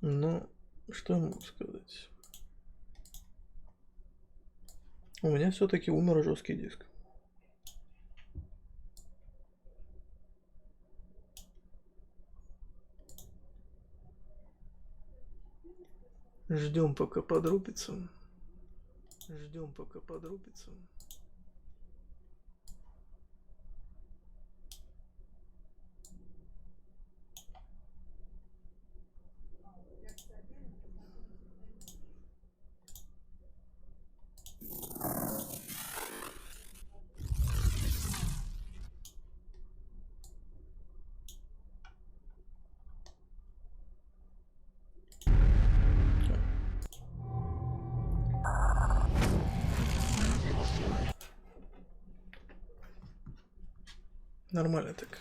Ну, что я могу сказать? У меня все-таки умер жесткий диск. Ждем, пока подрубится. Ждем, пока подрубится. Нормально так.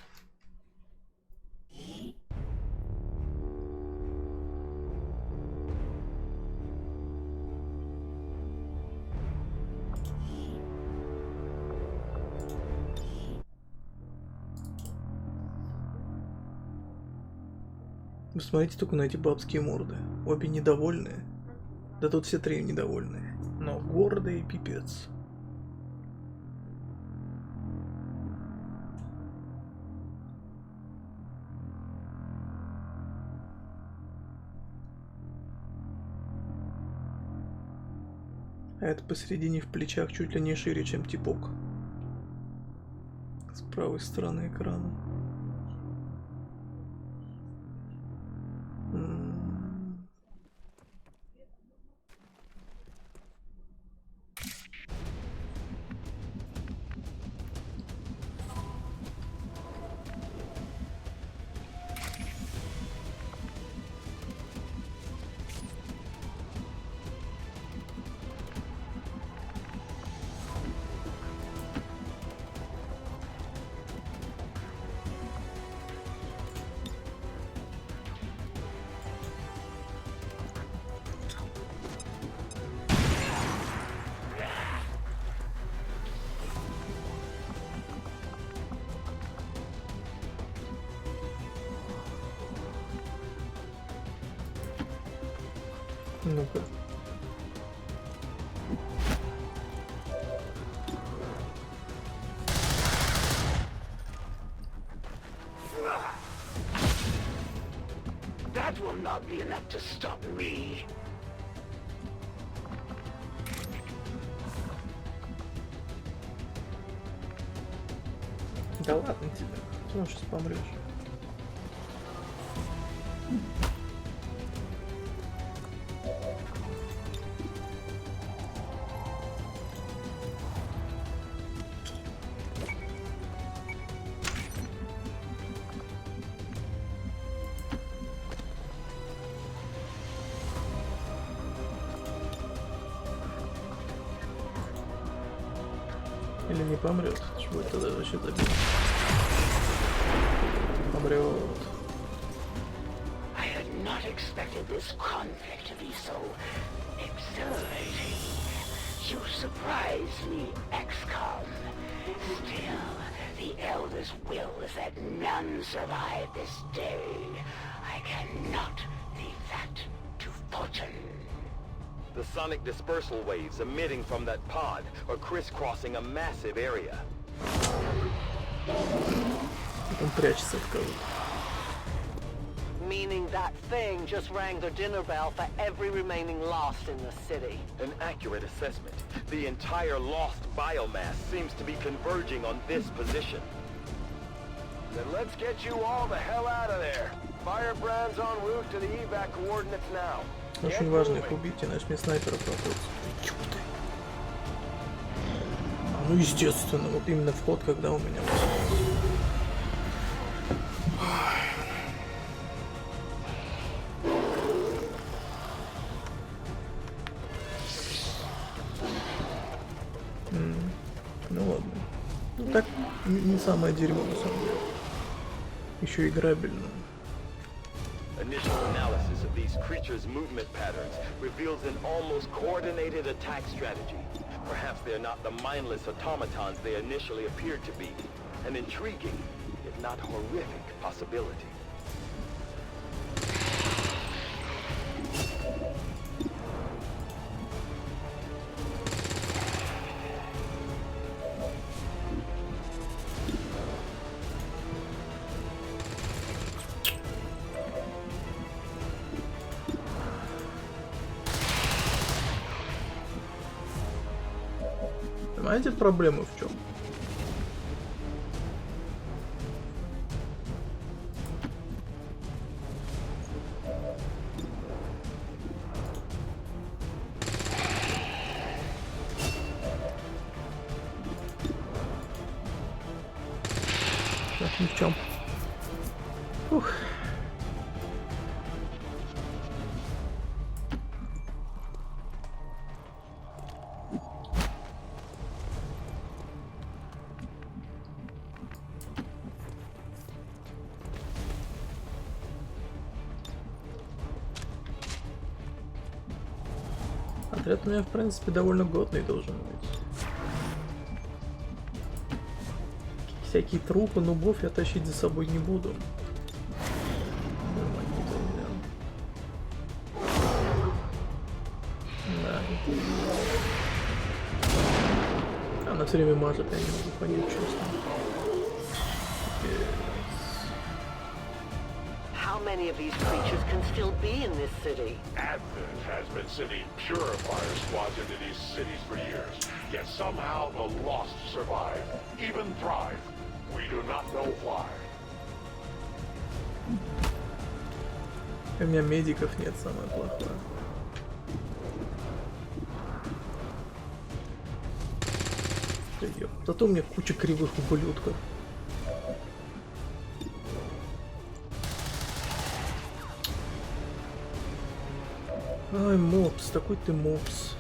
Вы смотрите только на эти бабские морды. Обе недовольные. Да тут все три недовольные. Но гордые пипец. А это посередине в плечах чуть ли не шире, чем типок. С правой стороны экрана. Ну-ка. That will not be enough to stop me. Да ладно тебе, ты сейчас помрешь. Или не помрет, что будет тогда вообще забить? Помрет. I had not expected this conflict to be so exhilarating. You surprise me, XCOM. Still, the Elder's will is that none survive this day. I cannot leave that to fortune. The sonic dispersal waves emitting from that pod are crisscrossing a massive area. Он прячется в кого-то. Meaning that thing just rang the dinner bell for every remaining lost in the city. An accurate assessment. The entire lost biomass seems to be converging on this position. Then let's get you all the hell out of there. Firebrand's en route to the evac coordinates now. Очень важно их убить, иначе мне снайперов находится. Ёпты. Ну естественно, вот именно вход, когда у меня. Ну ладно. Ну так не самое дерьмо на самом деле. Еще играбельно. Initial analysis of these creatures' movement patterns reveals an almost coordinated attack strategy. Perhaps they're not the mindless automatons they initially appeared to be. An intriguing, if not horrific, possibility. Понимаете, проблема в чем? Ни в чем. Ух. Отряд у меня, в принципе, довольно годный должен быть. Всякие трупы, нубов я тащить за собой не буду. Да. Она все время мажет, я не могу понять, что с ним. How many of these creatures can still be in this city? Advent has been sending purifier squads into these cities for years, yet somehow the lost survive, even thrive. We do not know why. У меня медиков нет, самое плохое. Зато у меня куча кривых ублюдков. Ай, мопс, такой ты мопс.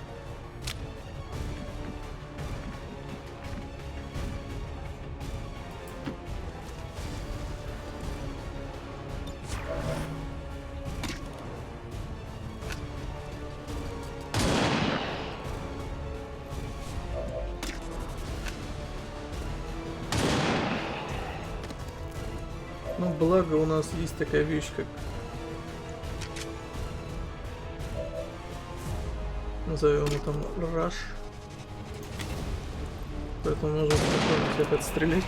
Ну, благо у нас есть такая вещь, как... Назовем его там раш. Поэтому нужно спокойно всех отстрелять.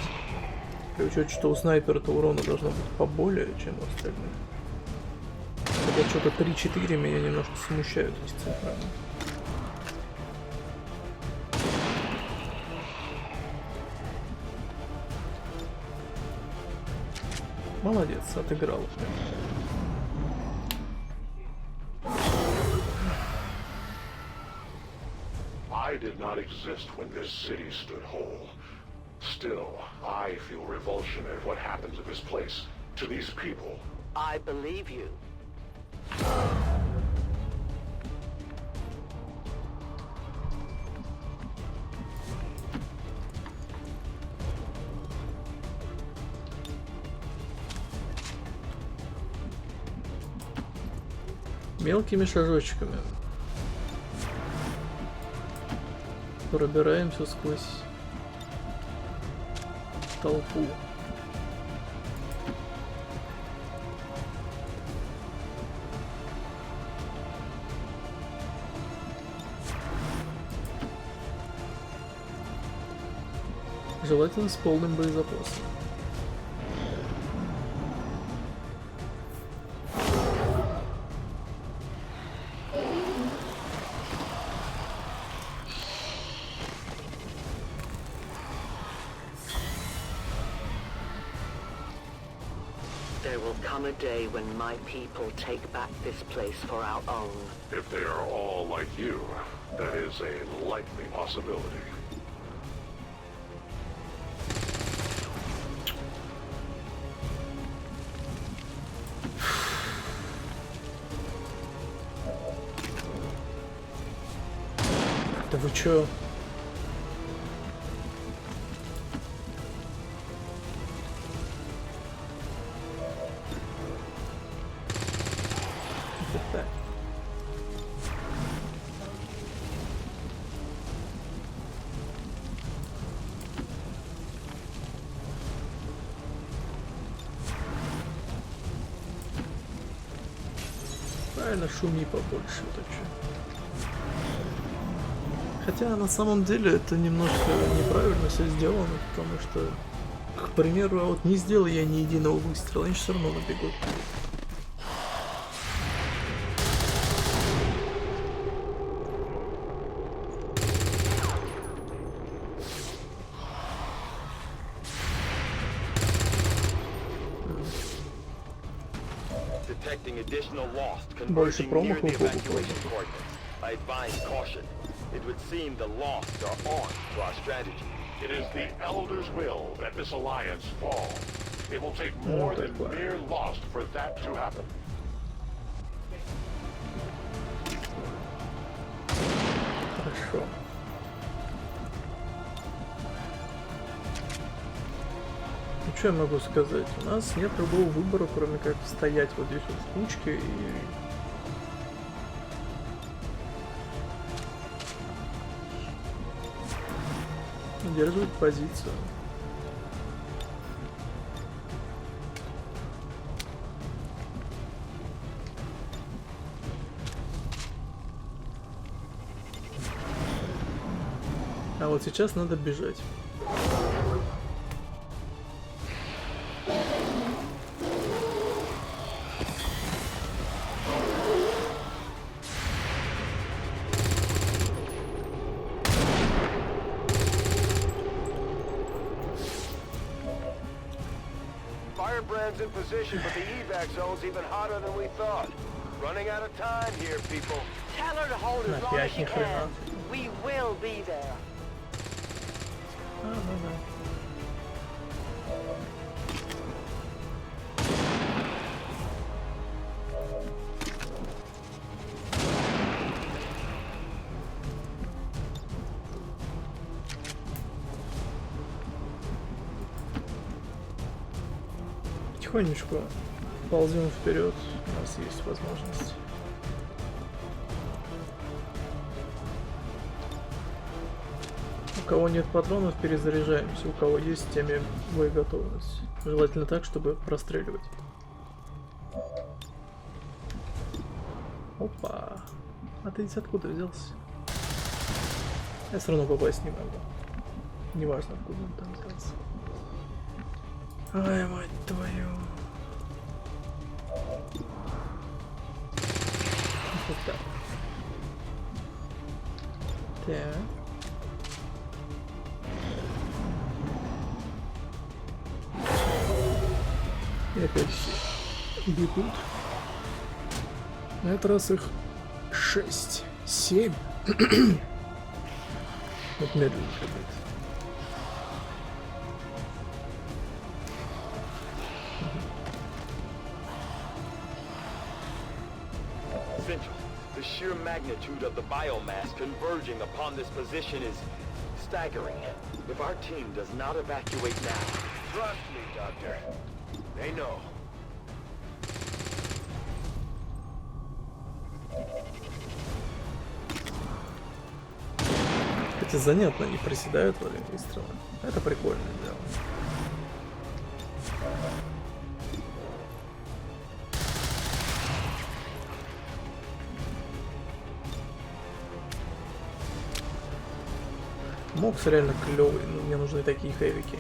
При учете, что у снайпера-то урона должно быть поболее, чем у остальных. Хотя что-то 3-4 меня немножко смущают эти цифры. Молодец, отыграл. I did not exist when this city stood whole. Still, I feel revulsion at what happened to this place, to these people. I believe you. Мелкими шажочками пробираемся сквозь толпу. Желательно с полным боезапасом. There will come a day when my people take back this place for our own. If they are all like you, that is a likely possibility. Да вы чё? Правильно, шуми побольше, это чё. Хотя на самом деле это немножко неправильно все сделано, потому что, к примеру, вот не сделал я ни единого выстрела, они все равно набегут. Больше промахов было. I advise caution. It would seem the Lost are on to our strategy. It is the Elder's will that this alliance fall. It will take more than mere lost for that to happen. Хорошо. Ну что я могу сказать? У нас нет другого выбора, кроме как стоять вот здесь вот в кучке и... удерживать позицию. А вот сейчас надо бежать. Firebrand's in position, but the evac zone's even hotter than we thought. Running out of time here, people. Tell her to hold as long as she can. We will be there. Потихонечку ползем вперед, у нас есть возможность. У кого нет патронов, перезаряжаемся, у кого есть, теми боеготовность. Желательно так, чтобы простреливать. Опа! А ты здесь откуда взялся? Я все равно попасть не могу. Неважно, откуда он там взялся. Ай, мать твою. Вот так. Так. И опять все бегут. На этот раз их 6, 7. Вот медленно какой-то. The sheer magnitude of the biomass converging upon this position is staggering. If our team does not evacuate now... Trust me, Doctor. They know. Хотя занятно, они приседают во время выстрела. Это прикольное дело. Мокс реально клевый, но мне нужны такие хэвики.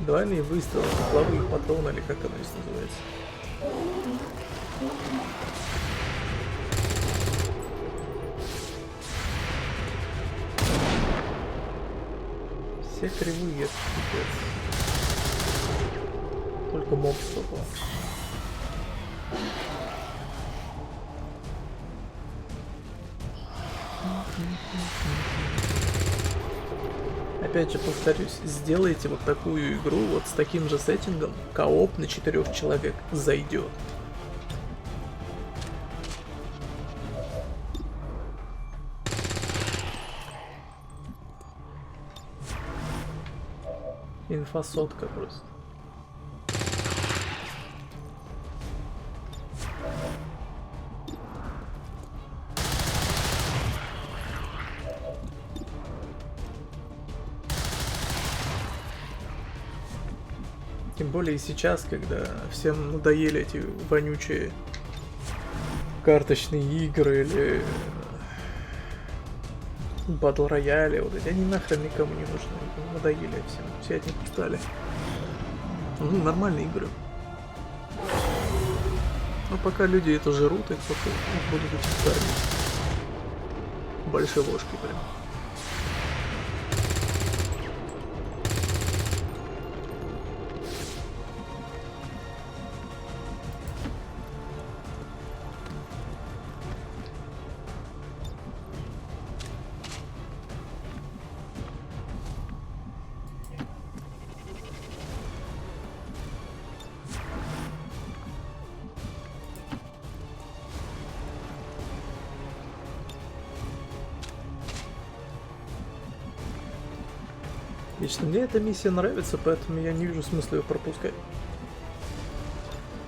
Двойные выстрелы, тепловые патроны, или как оно здесь называется. Все кривые, пипец. Только Мокс попал. Опять же повторюсь, сделайте вот такую игру вот с таким же сеттингом, кооп на 4 человек зайдет. Инфосотка просто. Тем более и сейчас, когда всем надоели эти вонючие карточные игры или батл рояли, вот эти, они нахрен никому не нужны, надоели всем, все от них устали. Нужны нормальные игры. Но пока люди это жрут, их только будут этим кормить. Большой ложкой прям. Лично мне эта миссия нравится, поэтому я не вижу смысла ее пропускать.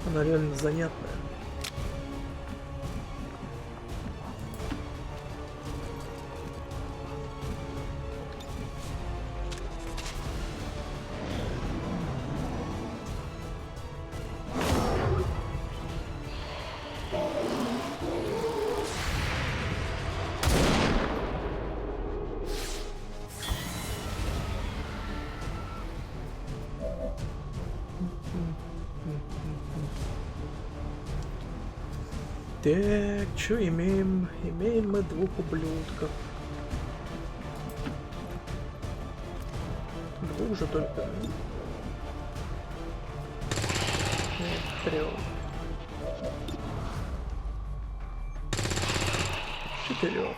Она реально занятная. Так, что имеем? Имеем мы двух ублюдков. Двух же только. Нет, 3. 4.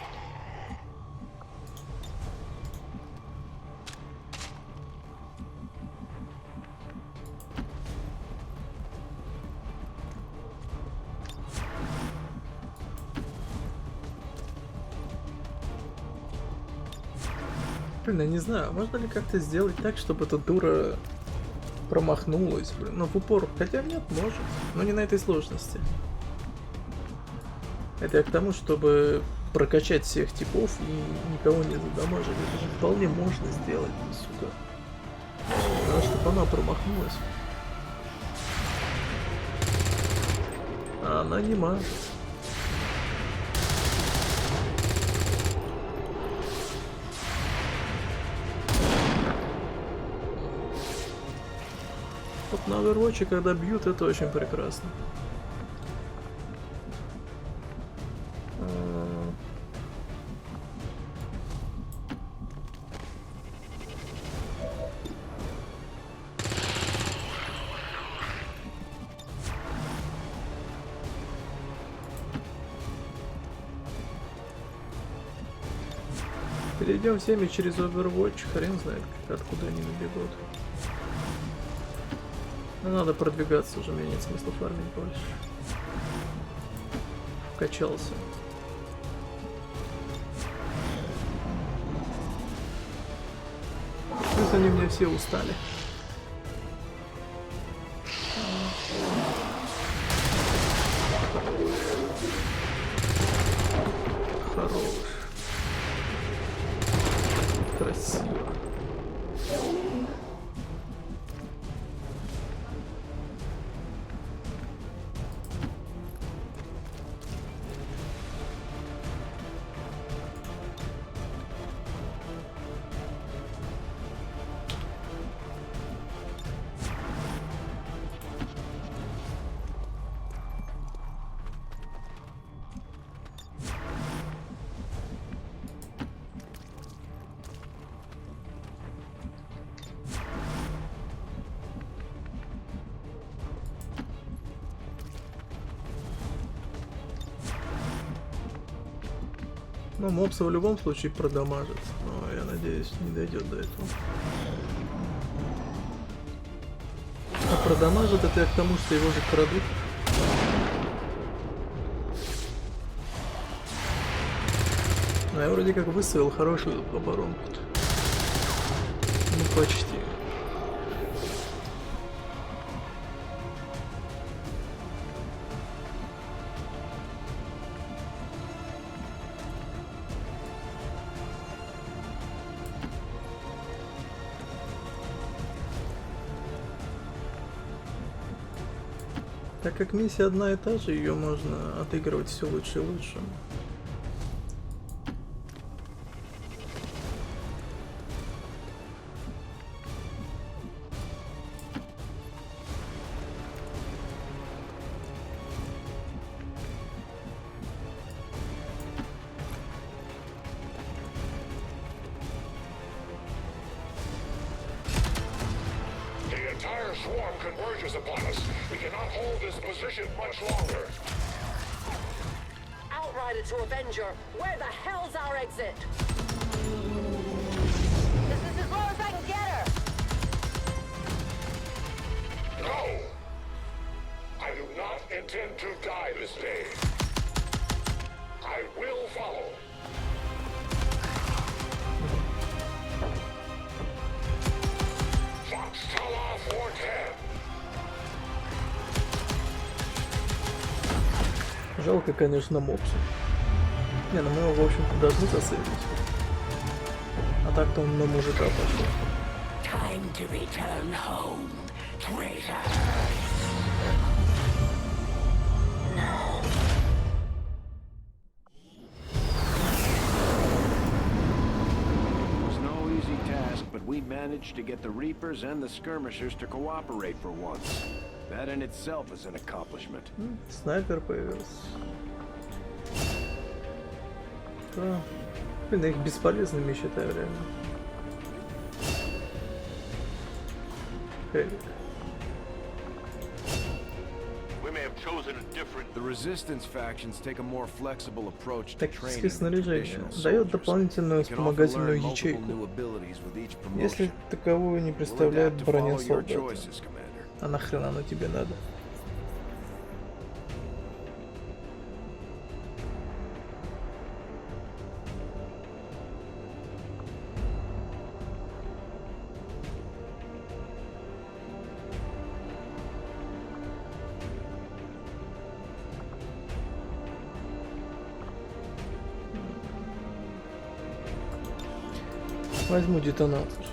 Блин, я не знаю, можно ли как-то сделать так, чтобы эта дура промахнулась, блин, ну в упор. Хотя нет, может, но не на этой сложности. Это я к тому, чтобы прокачать всех типов и никого не задамажить. Это же вполне можно сделать, сука. Надо, чтобы она промахнулась. А она не мажет. Вот на Overwatch, когда бьют, это очень прекрасно. Перейдем всеми через Overwatch, хрен знает, откуда они набегут. Но надо продвигаться, уже мне нет смысла фармить больше. Вкачался. Плюс они мне все устали. Хорош. Красиво. Ну, мопса в любом случае продамажит, но я надеюсь, не дойдет до этого. А продамажит это я к тому, что его же крадут. Но я вроде как выставил хорошую оборонку. Ну, почти. Так как миссия одна и та же, ее можно отыгрывать все лучше и лучше. The entire swarm converges upon us. We cannot hold this position much longer. Outrider to Avenger, where the hell's our exit? This is as low as I can get her. No! I do not intend to die this day. I will follow. Foxtrot 410. Жалко, конечно, мопса. Не, ну мы его, в общем-то, должны засейвить. А так-то он на мужика пошел. Time to return home, traitor. It was no easy task, but we managed to get the Reapers and the Skirmishers to cooperate for once. That in itself is an accomplishment. Снайпер появился. Да. Блин, я их бесполезными считаю, реально. Хевик. We may have chosen a different. The Resistance factions take a more flexible approach to Тактическое training than снаряжение. traditional Дает soldiers. дополнительную You can often вспомогательную learn multiple ячейку, new abilities with each если promotion. таковую не We'll представляет adapt to броня follow your солдата. choices, Commander. А нахрена оно тебе надо? Возьму детонатор.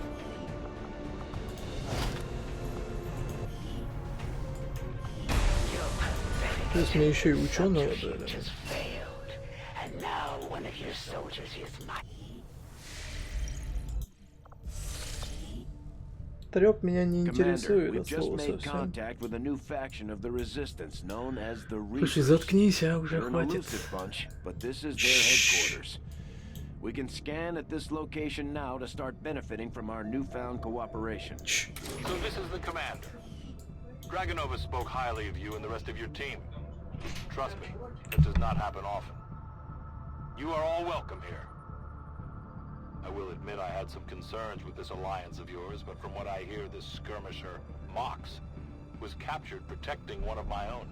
То есть мне еще и ученого дали. Just failed, and now one of your soldiers is mine. Трёп меня не Commander, интересует we've от just слова made совсем. contact with a new faction of the Resistance known as the Слушай, Reapers. заткнись, а уже They're an хватит. elusive bunch, but this is their headquarters. We can scan at this location now to start benefiting from our newfound cooperation. So this is the commander. Dragonova spoke highly of you and the rest of your team. Trust me, it does not happen often. You are all welcome here. I will admit I had some concerns with this alliance of yours, but from what I hear, this skirmisher, Mox, was captured protecting one of my own.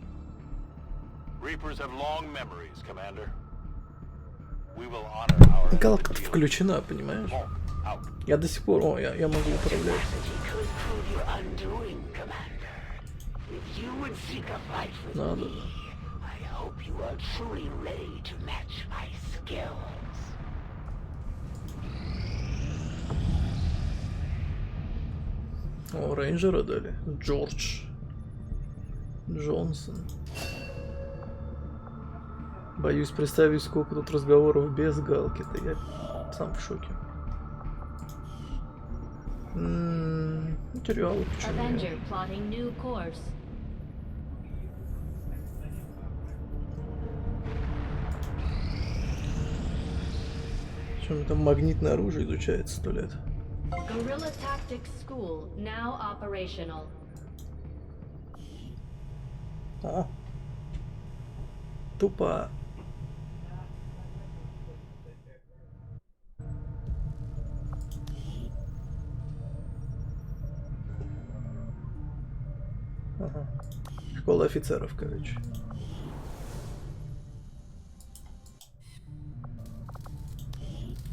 Reapers have long memories, Commander. We will honor our... Галка включена, понимаешь? Smoke, out. Я до сих пор... О, я могу управлять. It could prove your undoing, Commander. If you would seek a fight with Надо. me, I hope you are truly ready to match my skills. О, рейнджера дали. Джордж. Джонсон. Боюсь представить, сколько тут разговоров без галки-то. Я сам в шоке. Материалы почему нет? Avenger plotting new course. Причем там магнитное оружие изучается 100 лет. Guerrilla Tactics School now operational. А. Тупо. Ага. Школа офицеров, короче.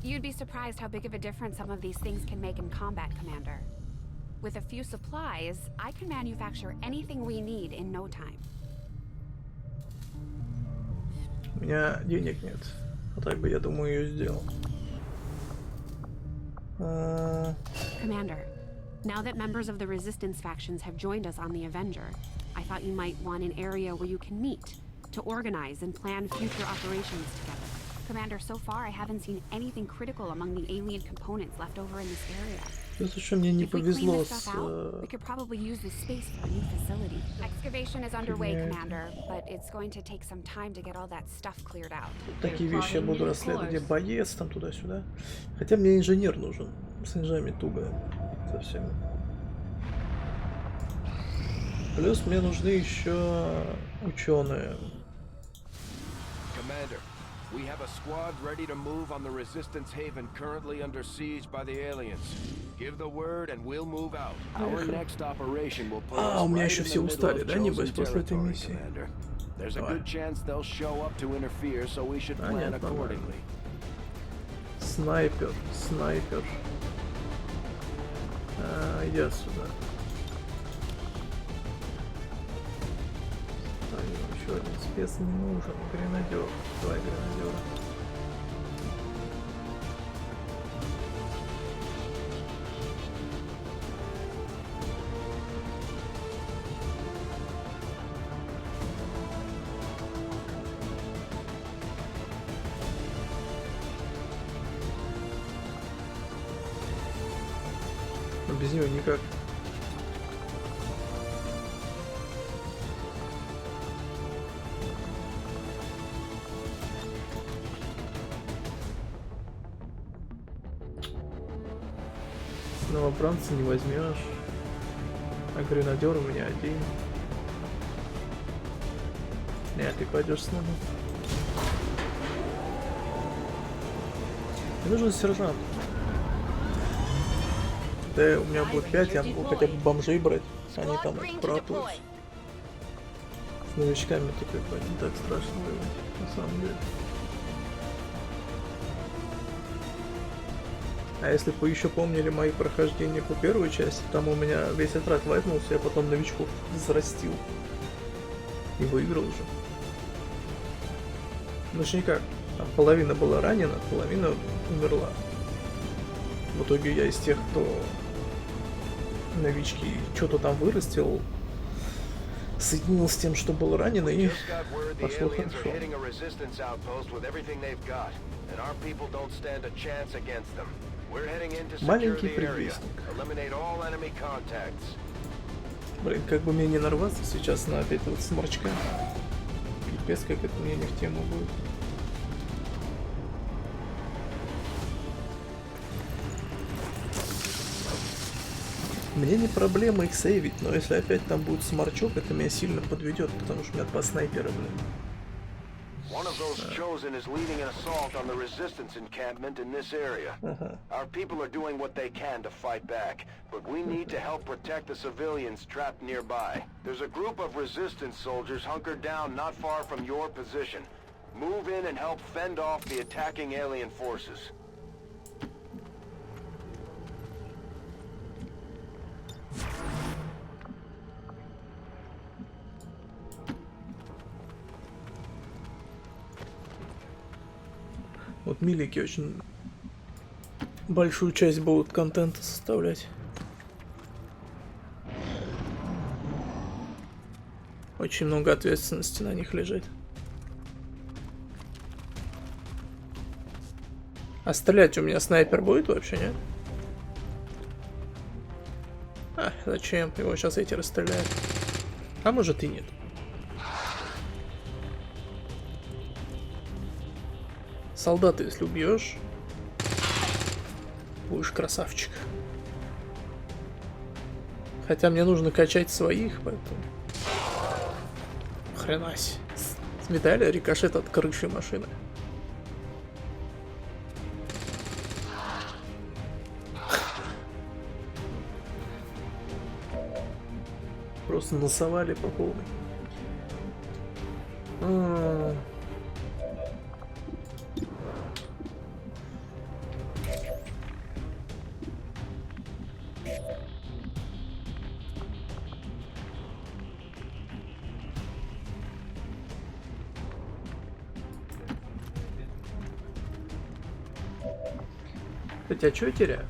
You'd be surprised how big of a difference some of these things can make in combat, Commander. With a few supplies, I can manufacture anything we need in no time. У меня денег нет. А так бы, я думаю, ее сделал. Commander, now that members of the Resistance factions have joined us on the Avenger, I thought you might want an area where you can meet, to organize and plan future operations together. Commander, so far I haven't seen anything critical among the alien components left over in this area. Это что мне не If we clean повезло this с... stuff out, we could probably use this space for a new facility. Excavation is underway, Commander, but it's going to take some time to get all that stuff cleared out. Такие вещи я буду расследовать, где боец, там туда-сюда. Хотя мне инженер нужен. С инжами туго совсем. Плюс мне нужны еще ученые. Commander, we have a squad ready to move on the Resistance Haven currently under siege by the aliens. Give the word and we'll move out. Our next operation will put us у меня right еще in все the middle устали, of да, небось, chosen после этой territory, миссии? Commander. There's a Давай. good chance they'll show up to interfere, so we should plan Понятно, да. accordingly. Снайпер, снайпер. Иди сюда. Еще один спец не нужен. Гренадер. Давай гренадера. Но без него никак. Новобранца не возьмешь. А гренадер у меня один. Нет, ты пойдешь с нами. Мне нужен сержант. Да, у меня будет 5, я могу хотя бы бомжей брать. Они там пробуют. С новичками тут как бы не так страшно воевать, на самом деле. А если бы еще помнили мои прохождения по первой части, там у меня весь отряд вайпнулся, я потом новичков взрастил. И выиграл уже. Ну ж никак. Там половина была ранена, половина умерла. В итоге я из тех, кто новички что-то там вырастил, соединил с тем, что был ранен, и пошло хорошо. Маленький предвестник. Блин, как бы мне не нарваться сейчас на опять вот сморчка. Пипец, как это мне не в тему будет. Мне не проблема их сейвить, но если опять там будет сморчок, это меня сильно подведет, потому что у меня 2 снайпера, блин. One of those chosen is leading an assault on the resistance encampment in this area. Our people are doing what they can to fight back, but we need to help protect the civilians trapped nearby. There's a group of resistance soldiers hunkered down not far from your position. Move in and help fend off the attacking alien forces. Вот милики очень большую часть будут контента составлять. Очень много ответственности на них лежит. А стрелять у меня снайпер будет вообще, нет? А, зачем? Его сейчас эти расстреляют. А может и нет. Солдата, если убьешь, будешь красавчик. Хотя мне нужно качать своих, поэтому... Хренась. Сметали рикошет от крыши машины. Просто насовали по полной. Хотя, что я теряю?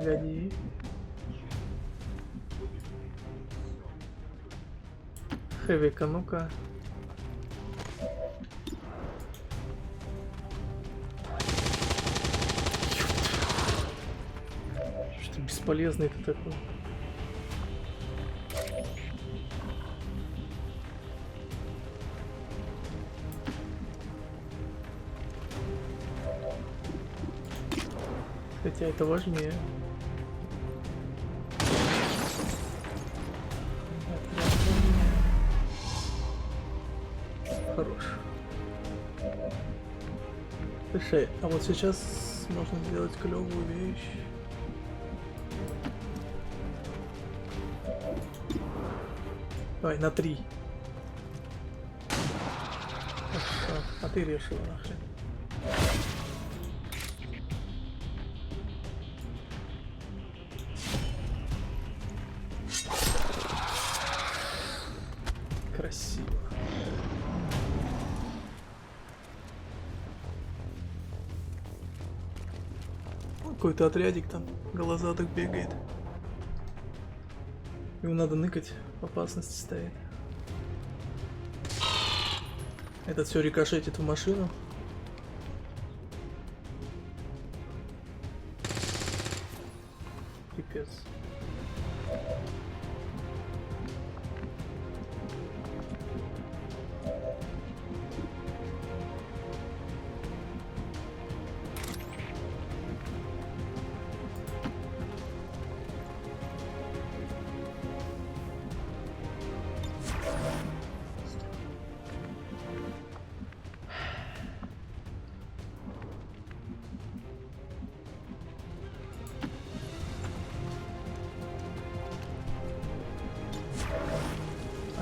Погоди. Хэвика, ну-ка. Что бесполезный ты такой. Хотя это важнее. Хорош. Слушай, а вот сейчас можно сделать клевую вещь. Давай, на 3. А ты решила нахрен. Красиво. Какой-то отрядик там голозадок бегает. Ему надо ныкать, в опасности стоит. Этот все рикошетит в машину. Пипец.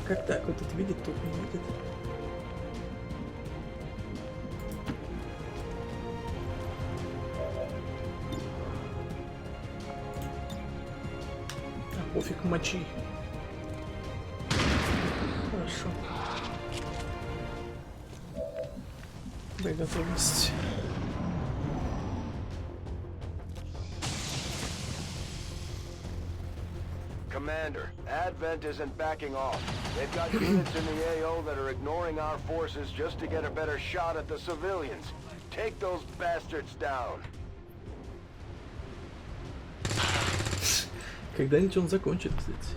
Как так? Вот тут видит, тут не видит. А пофиг, мочи. Хорошо. Дай готовность. Commander, Advent isn't backing off. They've got units in the AO that are ignoring our forces just to get a better shot at the civilians. Take those bastards down. Когда-нибудь он закончит, кстати.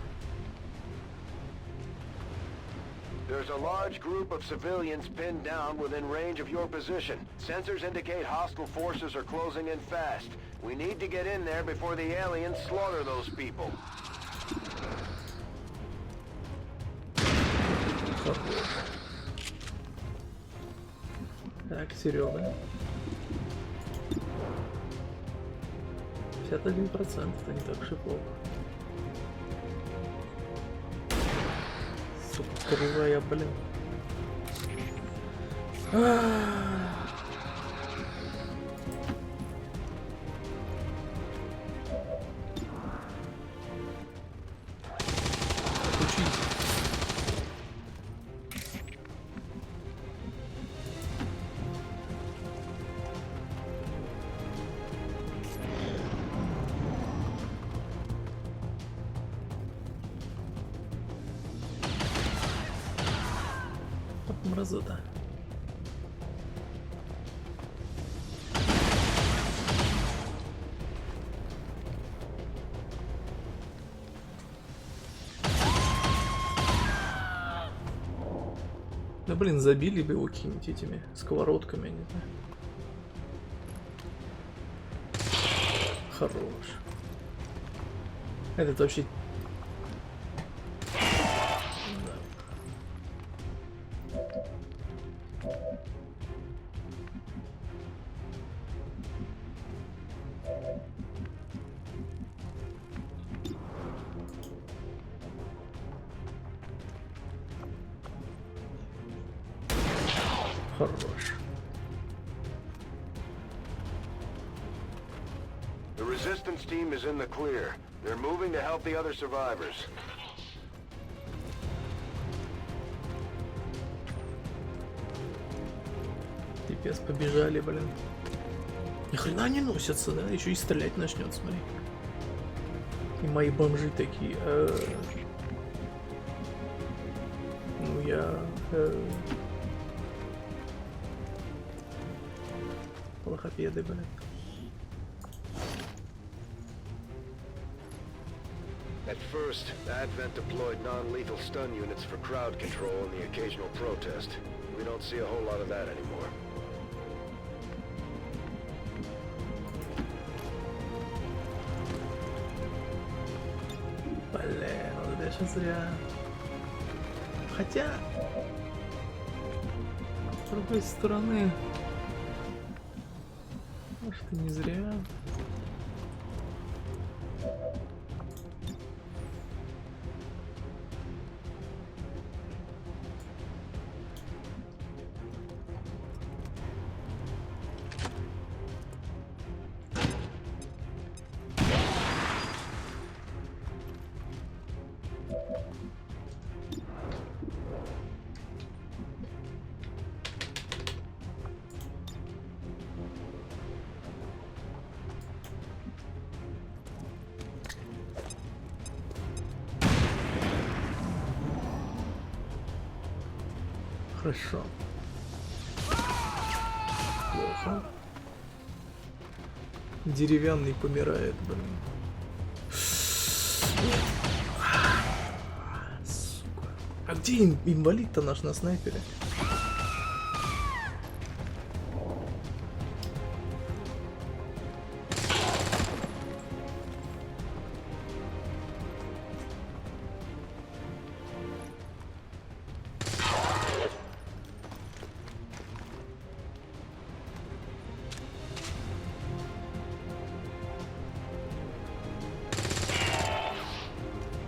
There's a large group of civilians pinned down within range of your position. Sensors indicate hostile forces are closing in fast. We need to get in there before the aliens slaughter those people. Так, Серега. 51%, это не так уж и плохо. Сука, кривая, блин. Мразота. Да блин, забили бы его какими-нибудь этими сковородками, я не знаю. Хорош. Этот вообще... Хорош. The resistance team is in the clear. They're moving to help the other survivors. Пипец, побежали, блин. Ни хрена не носятся, да? Еще и стрелять начнет, смотри. И мои бомжи такие. Ну я... Лохопеды, блин. At first, Advent deployed non-lethal stun units for crowd control and the occasional protest. We don't see a whole lot of that anymore. Блин, вот это сейчас зря. Хотя... С другой стороны... Может и не зря. Хорошо. Плохо. Деревянный помирает, блин. Сука. А где инвалид-то наш на снайпере?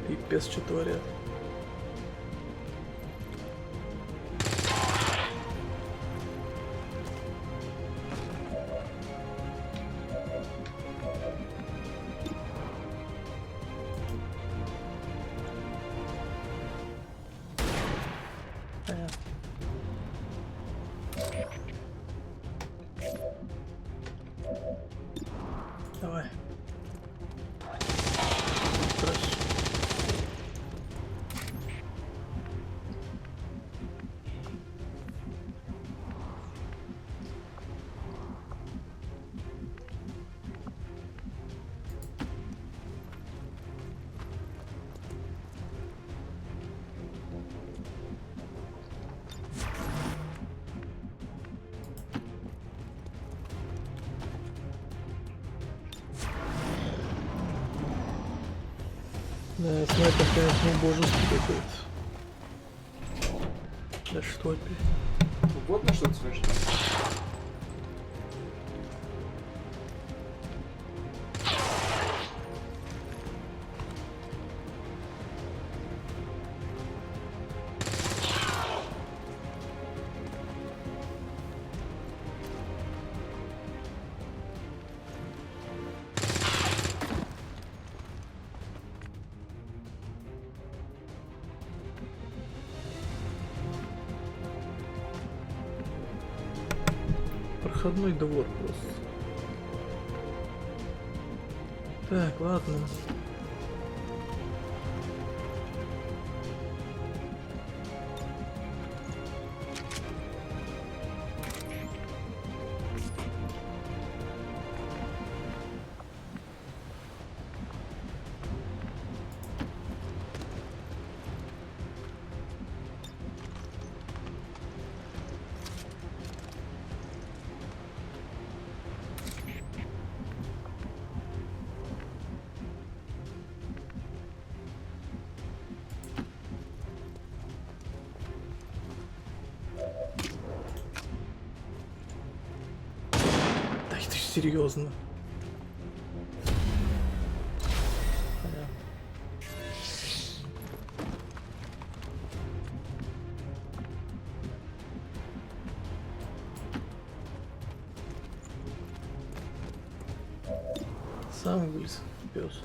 Пипец, что творят. Давай. Хорошо. Да, снайпер, конечно, убожеский какой-то. Да что опять? Вот на что ты слышишь? Проходной двор просто. Так, ладно. Серьезно. Сам вылез, пес.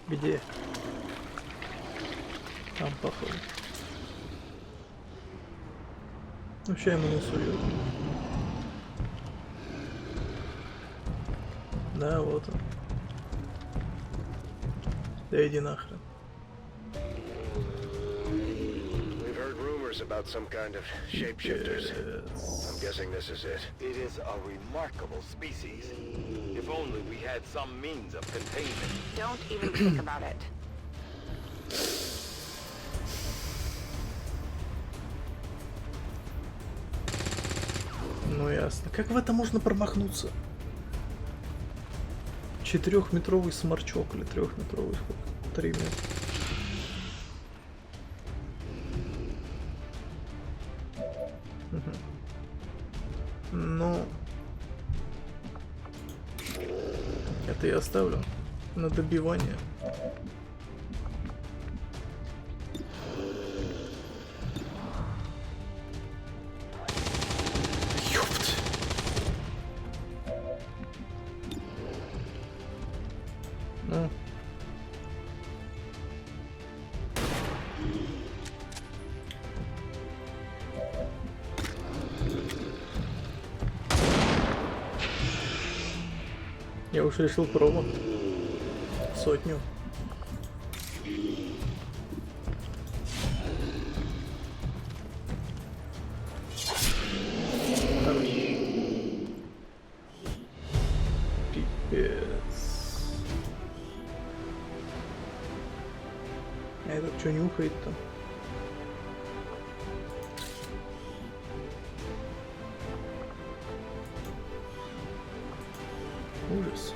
Где? Там, походу. Вообще ему не сует. Да, вот он. Да иди нахрен. We've heard rumors about some kind of shapeshifters. I'm guessing this is it. It is a remarkable species. If only we had some means of containment. Don't even think about it. Ну ясно. Как в это можно промахнуться? 4-метровый сморчок или 3-метровый, сколько? 3 метра. Ну, это я оставлю на добивание. Ёпт. Ну. Я уж решил пробовать 100. Хорош. Пипец. А этот что нюхает-то? Ужас.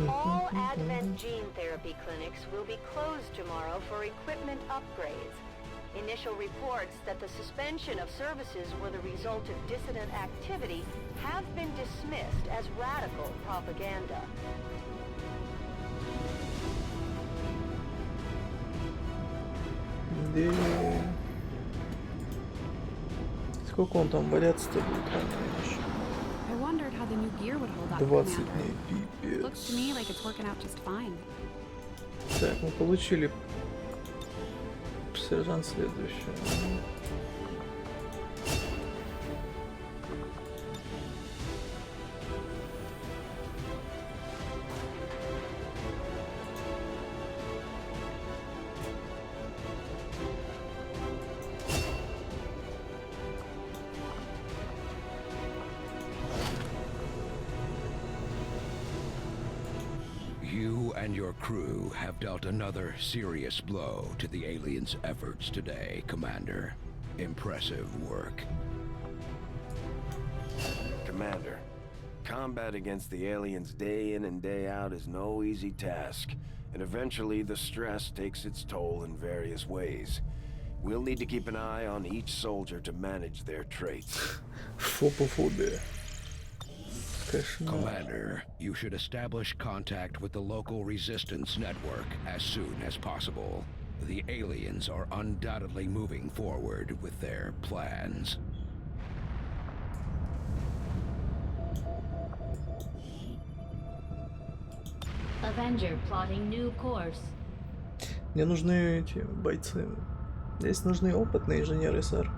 All Advent gene therapy clinics will be closed tomorrow for equipment upgrades. Initial reports that the suspension of services were the result of dissident activity have been dismissed as radical propaganda. Сколько он там валяться-то будет? I wondered how the new gear would hold up. 20 Commander. дней, Looks to пипец. me like it's working out just fine. Так, мы получили сержант следующего. You and your crew have dealt another serious blow to the aliens' efforts today, Commander. Impressive work. Commander, combat against the aliens day in and day out is no easy task, and eventually the stress takes its toll in various ways. We'll need to keep an eye on each soldier to manage their traits. Фобофобия. Кошмар. Commander, you should establish contact with the local resistance network as soon as possible. The aliens are undoubtedly moving forward with their plans. Avenger plotting new course. Мне нужны эти бойцы. Здесь нужны опытные инженеры, сэр.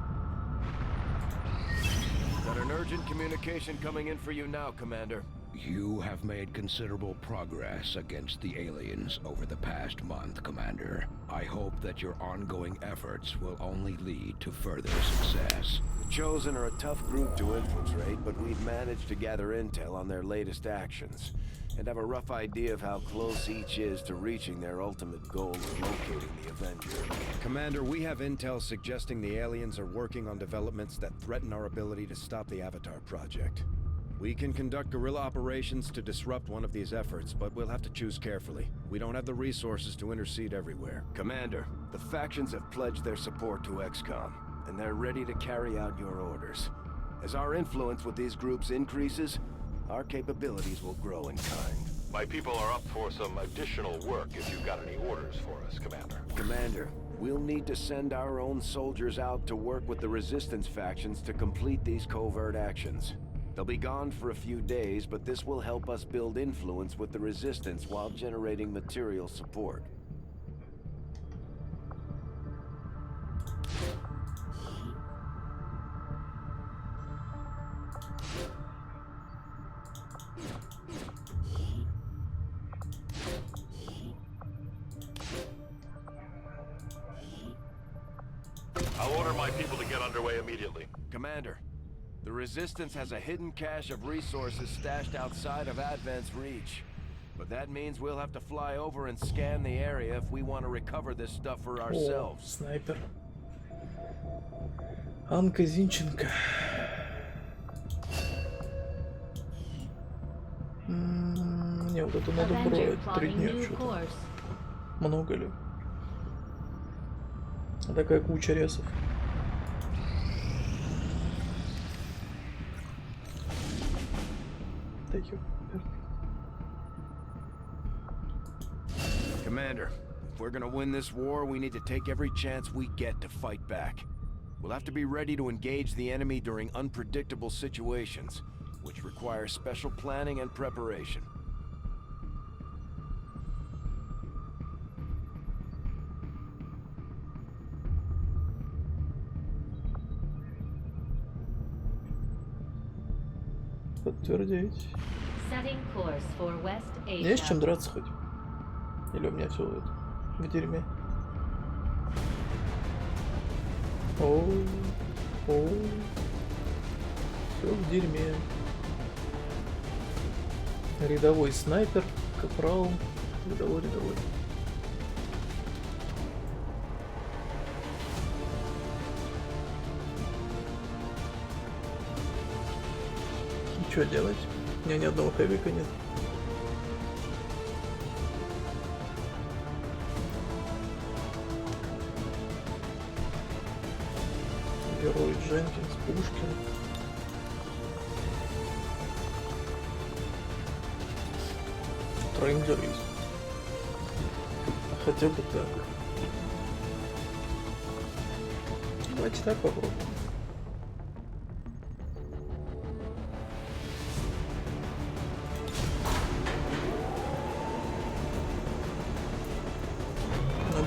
Got an urgent communication coming in for you now, Commander. You have made considerable progress against the aliens over the past month, Commander. I hope that your ongoing efforts will only lead to further success. The Chosen are a tough group to infiltrate, but we've managed to gather intel on their latest actions, and have a rough idea of how close each is to reaching their ultimate goal of locating the Avenger. Commander, we have intel suggesting the aliens are working on developments that threaten our ability to stop the Avatar project. We can conduct guerrilla operations to disrupt one of these efforts, but we'll have to choose carefully. We don't have the resources to intercede everywhere. Commander, the factions have pledged their support to XCOM, and they're ready to carry out your orders. As our influence with these groups increases, our capabilities will grow in kind. My people are up for some additional work if you've got any orders for us, Commander. Commander, we'll need to send our own soldiers out to work with the Resistance factions to complete these covert actions. They'll be gone for a few days, but this will help us build influence with the Resistance while generating material support. I'll order my people to get underway immediately. Commander, the Resistance has a hidden cache of resources stashed outside of Advent's reach. But that means we'll have to fly over and scan the area if we want to recover this stuff for ourselves. О, снайпер. Анка Зинченко. Не, вот это надо брать. 3 дня что-то. Много ли? А такая куча ресов. Commander, if we're gonna win this war, we need to take every chance we get to fight back. We'll have to be ready to engage the enemy during unpredictable situations, which require special planning and preparation. Подтвердить. Есть чем драться хоть? Или у меня все это в дерьме? О, все в дерьме. Рядовой снайпер, капрал, рядовой. Что делать? У меня ни одного хэвика нет. Герой Дженкинс, Пушкин. Рейнджер есть. Хотя бы так. Давайте так попробуем.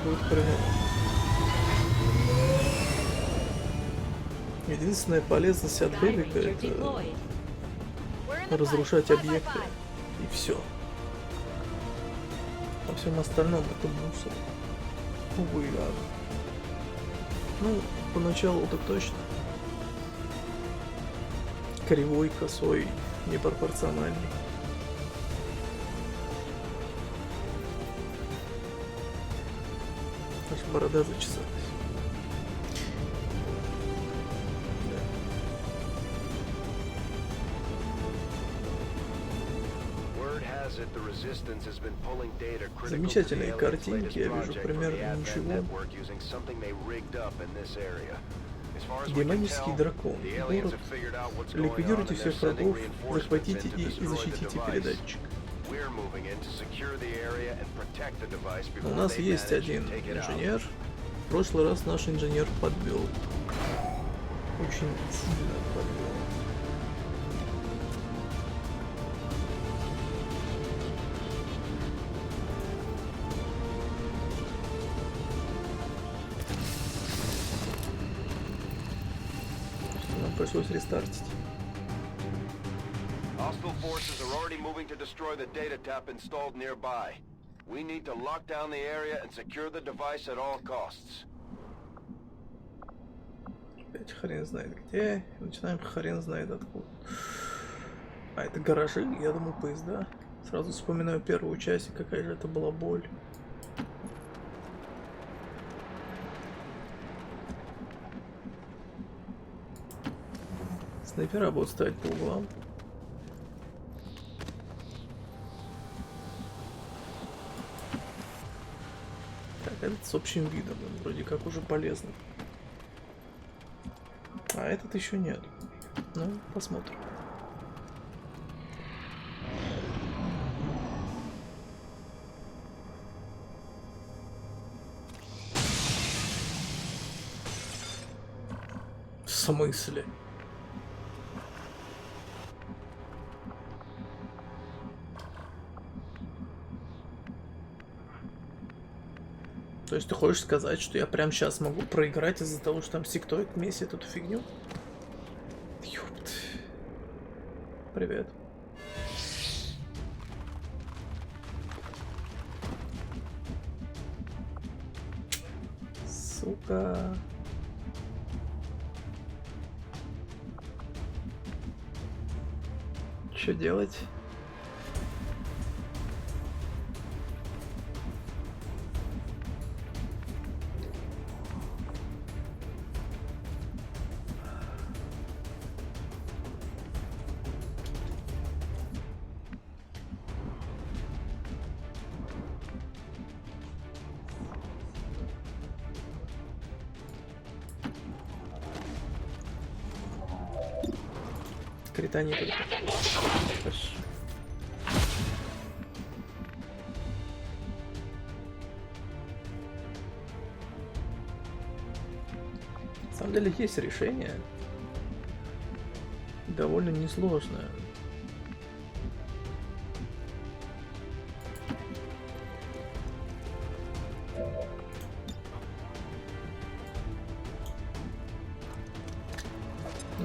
Будет хреново. Единственная полезность от хэвика — это разрушать объекты, и все. Во всем остальном это мусор. Увы, ладно. Ну, поначалу так точно. Кривой, косой, непропорциональный. Аж борода зачесалась. Замечательные картинки, я вижу примерно ничего. Демонический дракон. Город. Ликвидируйте всех врагов, захватите и защитите передатчик. У нас есть один инженер. В прошлый раз наш инженер подвел. Очень сильно подвел. Нам пришлось рестартить. Hostile forces are already moving to destroy the data tap installed nearby. We need to lock down the area and secure the device at all costs. Опять хрен знает где. Начинаем хрен знает откуда. А это гаражи, я думал поезда. Сразу вспоминаю первую часть, какая же это была боль. Снайпера будут ставить по углам. Так, этот с общим видом, он вроде как уже полезный. А этот еще нет. Ну, посмотрим. В смысле? То есть ты хочешь сказать, что я прямо сейчас могу проиграть из-за того, что там сектоид месяц эту фигню? Ёпт. Привет. Сука. Что делать? Крита не только. Хорошо. На самом деле есть решение. Довольно несложное.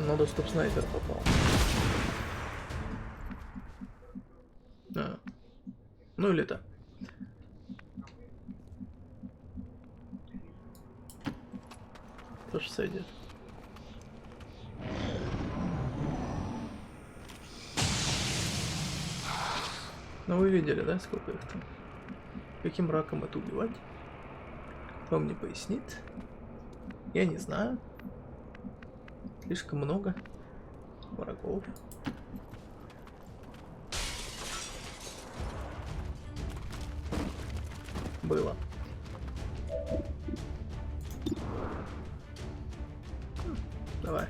Надо, чтоб снайпер попал. Ну или так. Тоже сойдет. Ну вы видели, да, сколько их там? Каким раком это убивать? Кто мне пояснит? Я не знаю. Слишком много врагов. Было. Давай.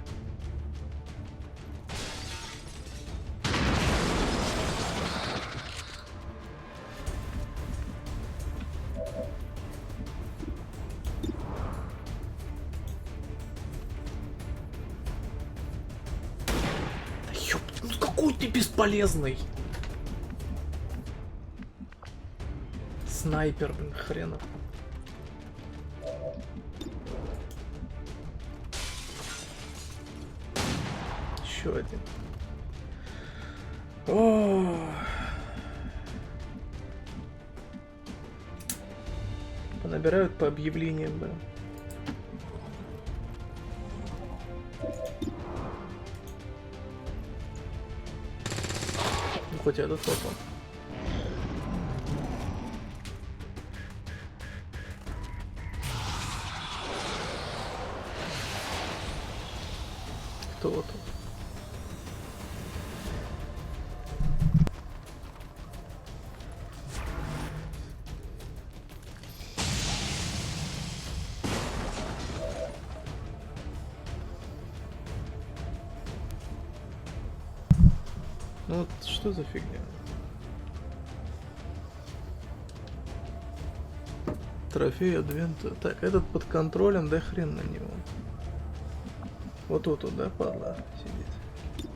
Да ёп, ну какой ты бесполезный. Снайпер, блин, хренов. Еще один. О! Понабирают по объявлениям, блин. Ну, хоть этот попал. Кто тут? Ну вот что за фигня? Трофей Адвента. Так, этот под контролем, да хрен на него. Вот тут вот, да, падла сидит.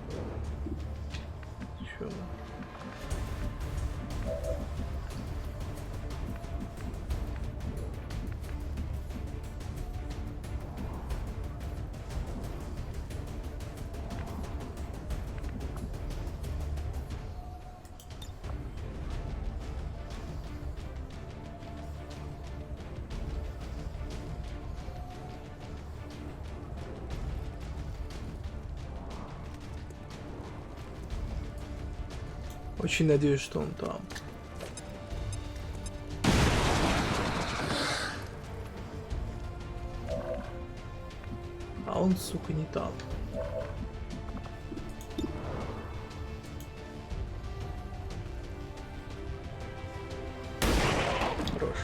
Чё? Очень надеюсь, что он там. А он, сука, не там. Хорош.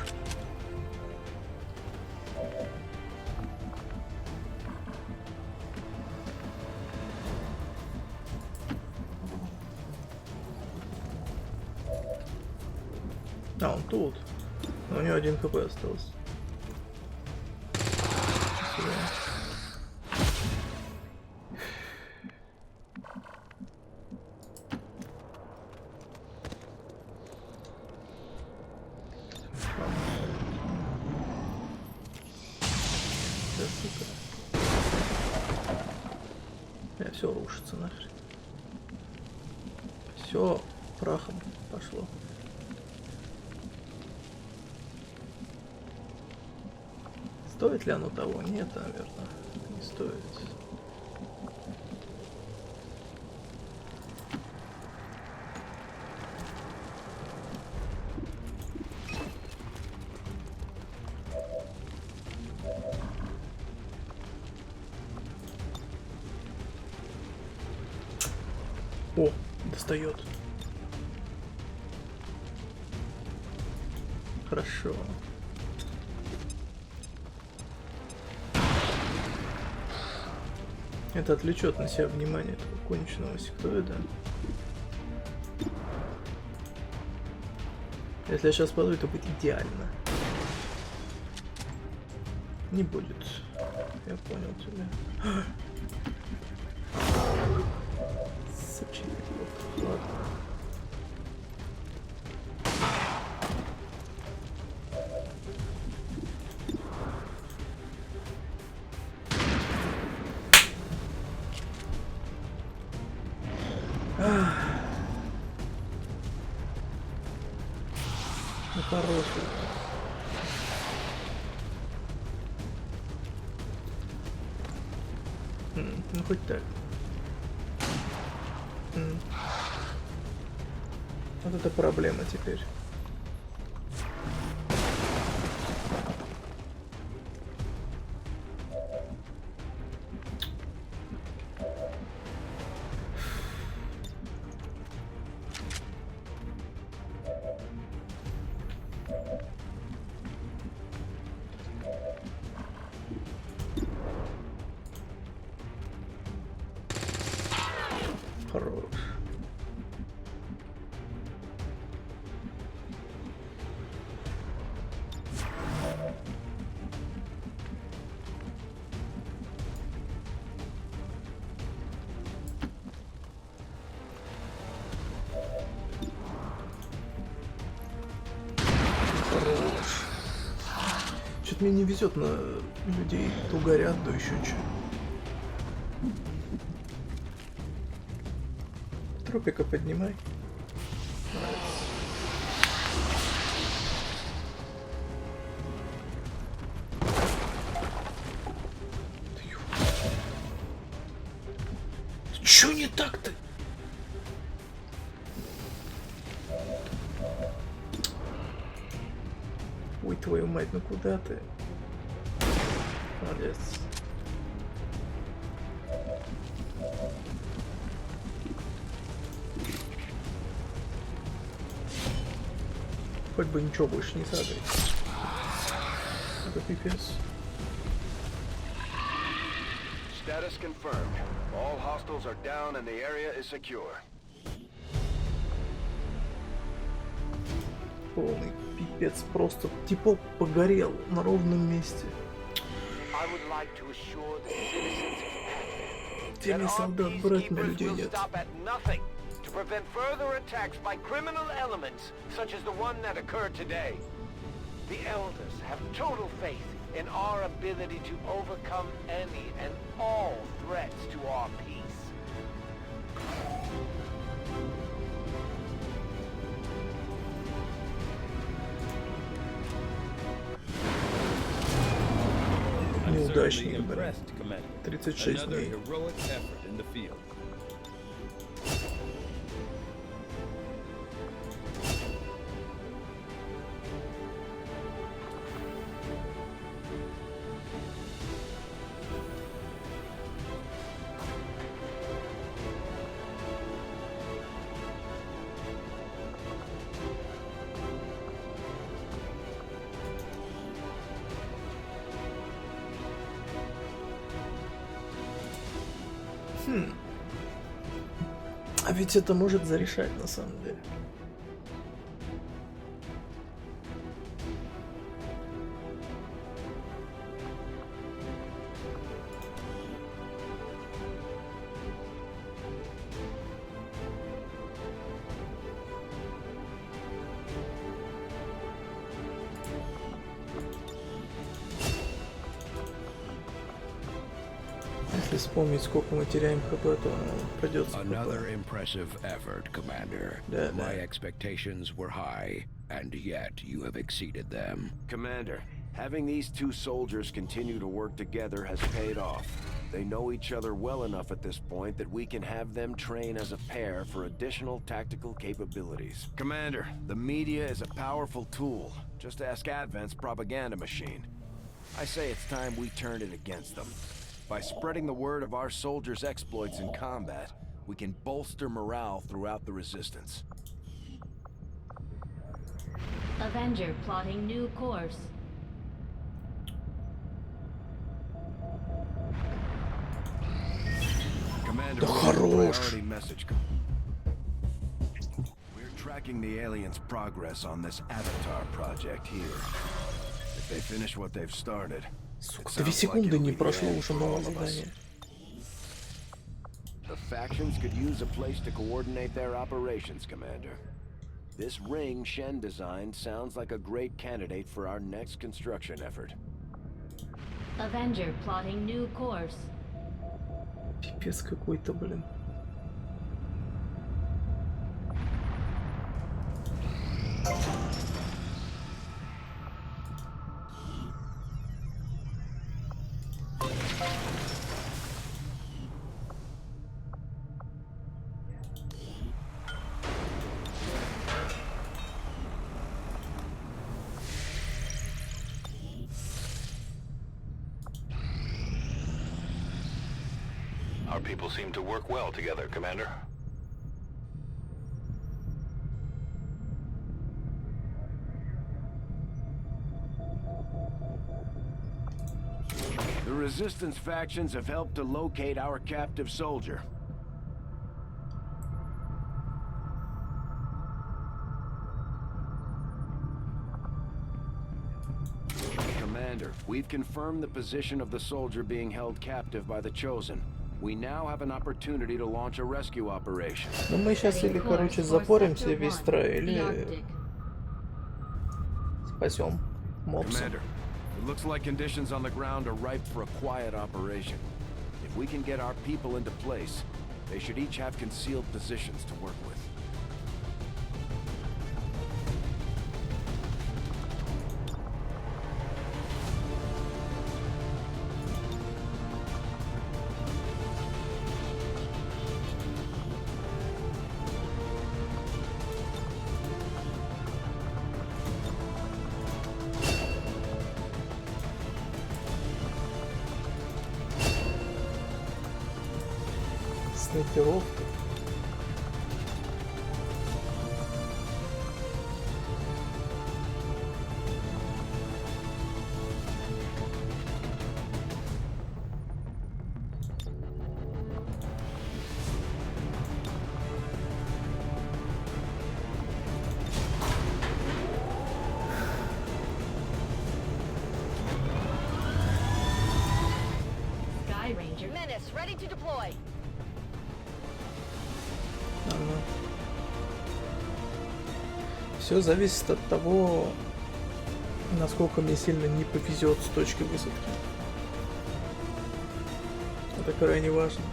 А, он тут. Но у него 1 хп остался. Все рушится нахрен. Все прахом пошло. Стоит ли оно того? Нет, наверное, не стоит. О, достает. Хорошо. Это отвлечет на себя внимание этого конченного сектоида. Если я сейчас паду, это будет идеально. Не будет. Я понял тебя. Сучий вот. Ладно. Ну хороший. Ну хоть так. Вот это проблема теперь. Хорош. Что-то мне не везет на людей, то горят, то еще что. Тропика поднимай. Чё не так-то? Ой, твою мать, ну куда ты? Молодец. Хоть бы ничего больше не загорит. Это пипец. Status confirmed. All hostiles are down and the area is secure. Полный пипец, просто типок погорел на ровном месте. I would like to assure the citizens of Теми солдат брать на людей нет. to prevent further attacks by criminal elements such as the one that occurred today. The elders have total faith in our ability to overcome any and all threats to our peace. Неудачник, блин. 36 дней. А ведь это может зарешать на самом деле. Если вспомнить, сколько мы теряем ХП, то придется. Another impressive effort, Commander. My expectations were high, and yet you have exceeded them. Commander, having these two soldiers continue to work together has paid off. They know each other well enough at this point that we can have them train as a pair for additional tactical capabilities. Commander, the media is a powerful tool. Just ask Advent's propaganda machine. I say it's time we turned it against them. By spreading the word of our soldiers' exploits in combat, We can bolster morale throughout the resistance. Avenger plotting new course. Commander, priority message. We're tracking the aliens' progress on this Avatar project here. If they finish what they've started, Сука, 2 секунды не прошло, уже новое задание. The factions could use a place to coordinate their operations, Commander. This ring Shen designed sounds like a great candidate for our next construction effort. Avenger plotting new course. Пипец какой-то, блин. Our people seem to work well together, Commander. The Resistance factions have helped to locate our captive soldier. Commander, we've confirmed the position of the soldier being held captive by the Chosen. We now have an opportunity to launch a rescue operation. Ну мы сейчас или, короче, запоримся весь строй, или спасем мопса. Commander, it looks like conditions on the ground are ripe for a quiet operation. If we can get our people into place, they should each have concealed positions to work with. Снайпировка. Sky Ranger. Menace, ready to deploy. Все зависит от того, насколько мне сильно не повезет с точки высадки. Это крайне важно.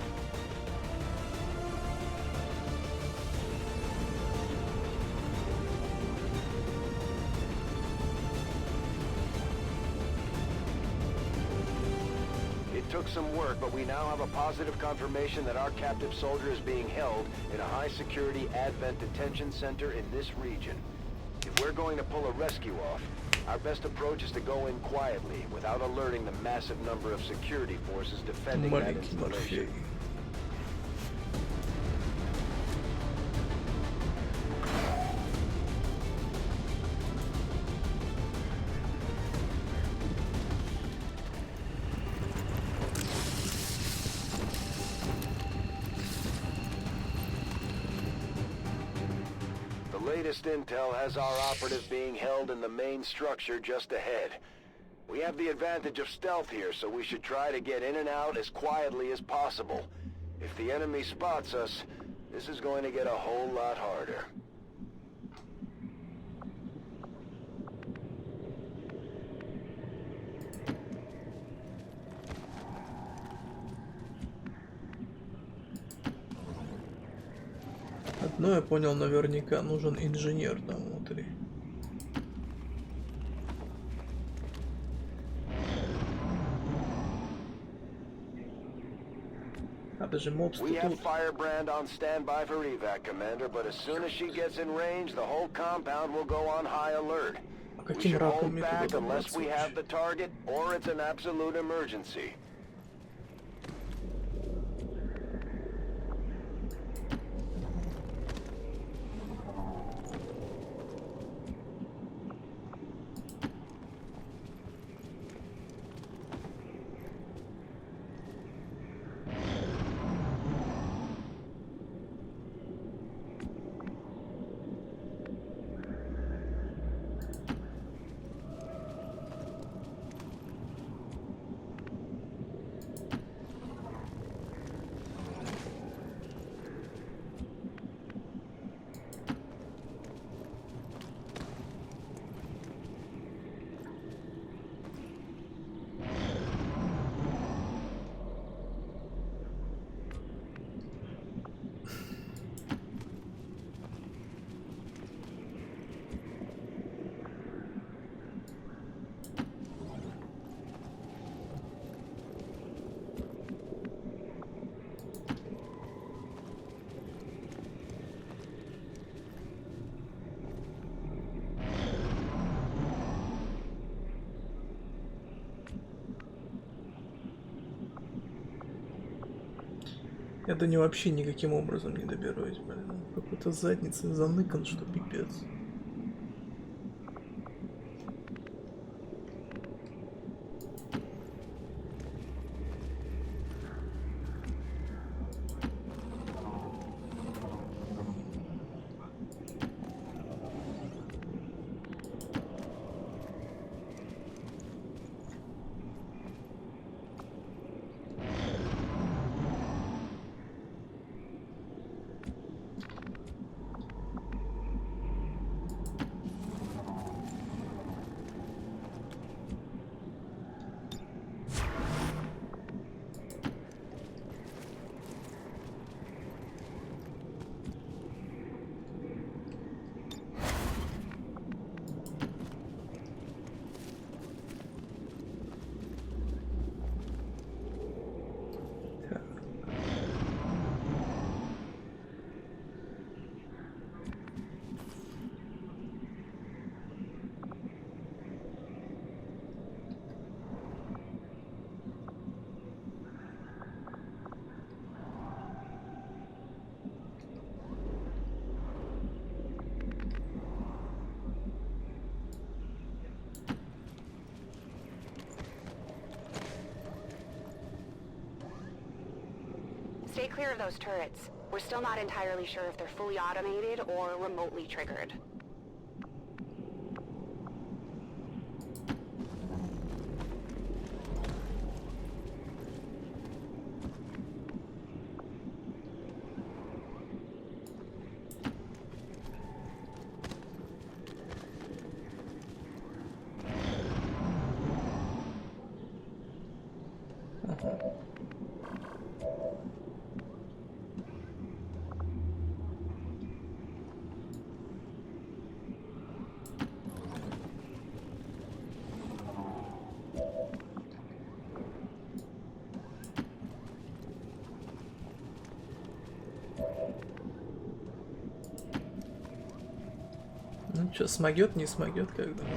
It took some work, but we now have a positive confirmation that our captive soldier is being held in a high-security Advent detention center in this region. If we're going to pull a rescue off, our best approach is to go in quietly, without alerting the massive number of security forces defending that Маленький installation. Морфей. The latest intel has our operative being held in the main structure just ahead. We have the advantage of stealth here, so we should try to get in and out as quietly as possible. If the enemy spots us, this is going to get a whole lot harder. Одно я понял, наверняка нужен инженер там внутри. А даже мобс We have тут. Firebrand on standby for evac, Commander, but as soon as she gets in range, the whole compound will go on high alert. А We каким should раком hold мне back туда unless добраться we вообще? have the target, or it's an absolute emergency. Я до него вообще никаким образом не доберусь, блин. Какой-то задницей заныкан, что пипец. Stay clear of those turrets. We're still not entirely sure if they're fully automated or remotely triggered. Ну что, смогет, не смогет, как думаете?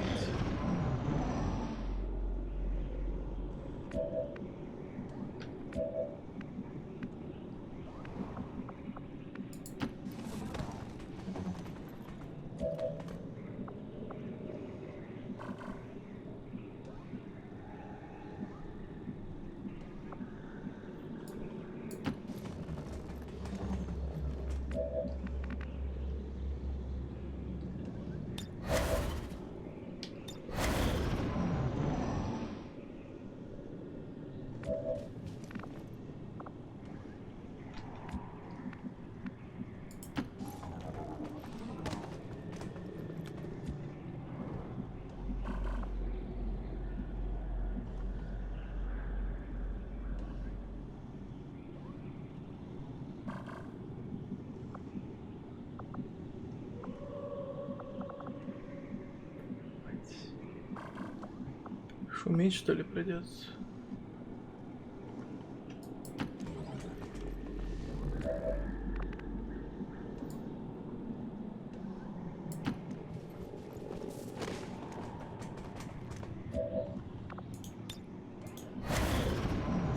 Шуметь, что ли, придется?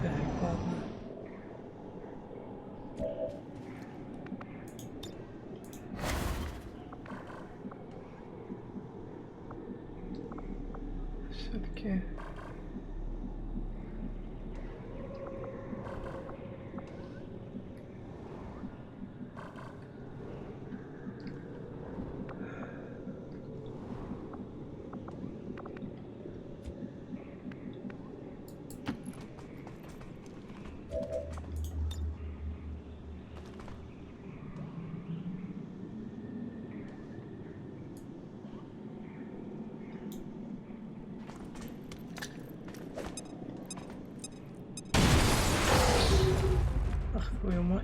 Так, ладно. Все-таки... Ах, твою мать.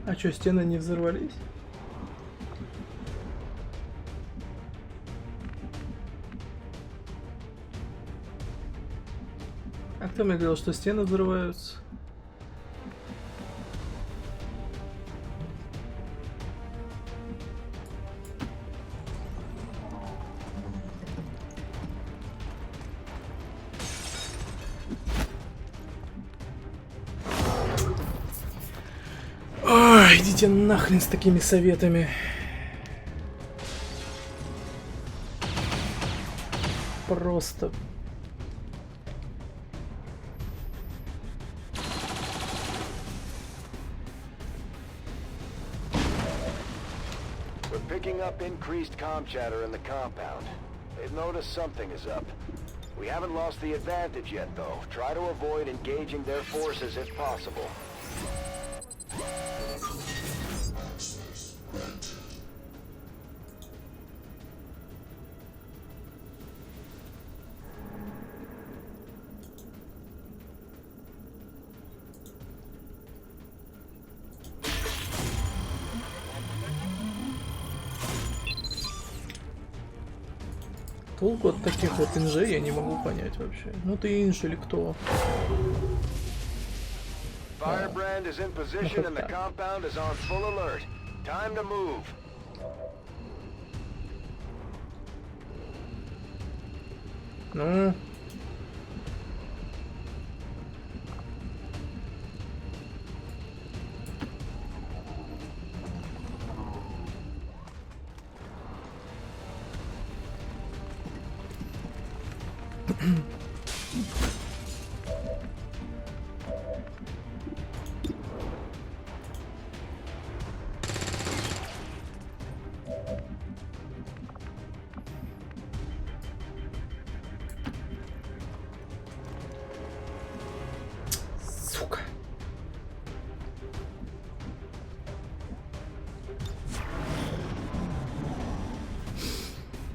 А что, стены не взорвались? А кто мне говорил, что стены взрываются? Идите нахрен с такими советами. Просто. We're picking up increased comm chatter in the compound. They've noticed something is up. We haven't lost the advantage yet, though. Try to avoid engaging their forces if possible. Толку от таких вот инжей я не могу понять вообще. Ну ты инж или кто? Firebrand is in position and the compound is on full alert. Time to move. Ну. Сука.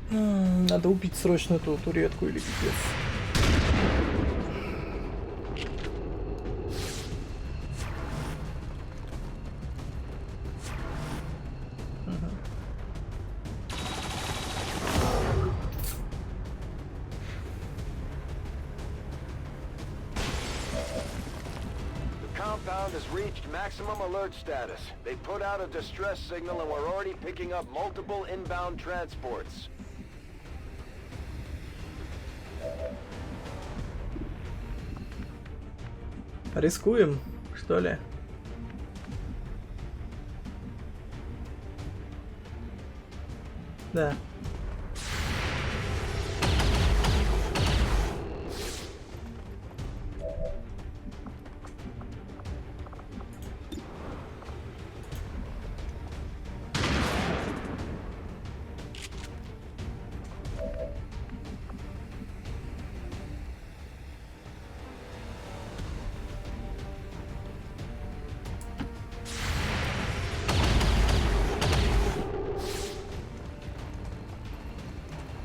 Надо убить срочно эту туретку или пипец. Compound has reached maximum alert status. They put out a distress signal and we're already picking up multiple inbound transports. Рискуем, что ли? Да.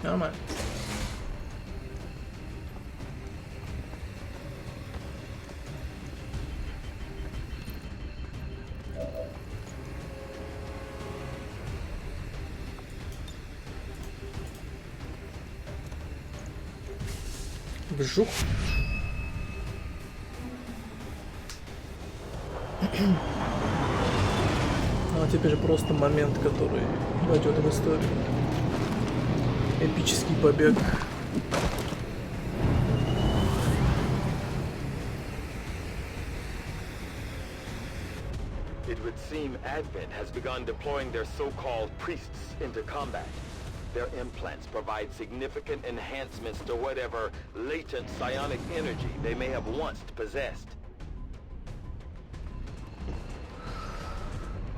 Нормально. Вжух. Ну а теперь просто момент, который войдет в историю. Эпический побег. It would seem Advent has begun deploying their so-called priests into combat. Their implants provide significant enhancements to whatever latent psionic energy they may have once possessed.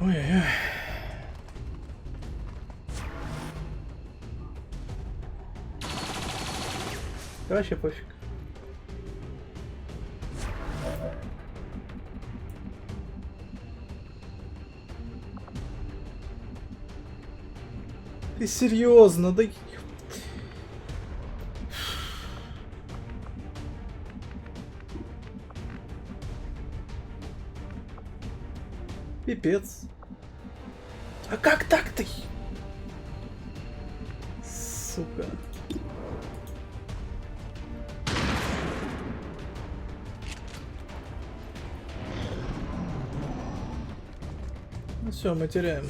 Ой-ой-ой. Вообще пофиг. Ты серьезно, да? Пипец. А как так-то? Сука. Ну все, мы теряем.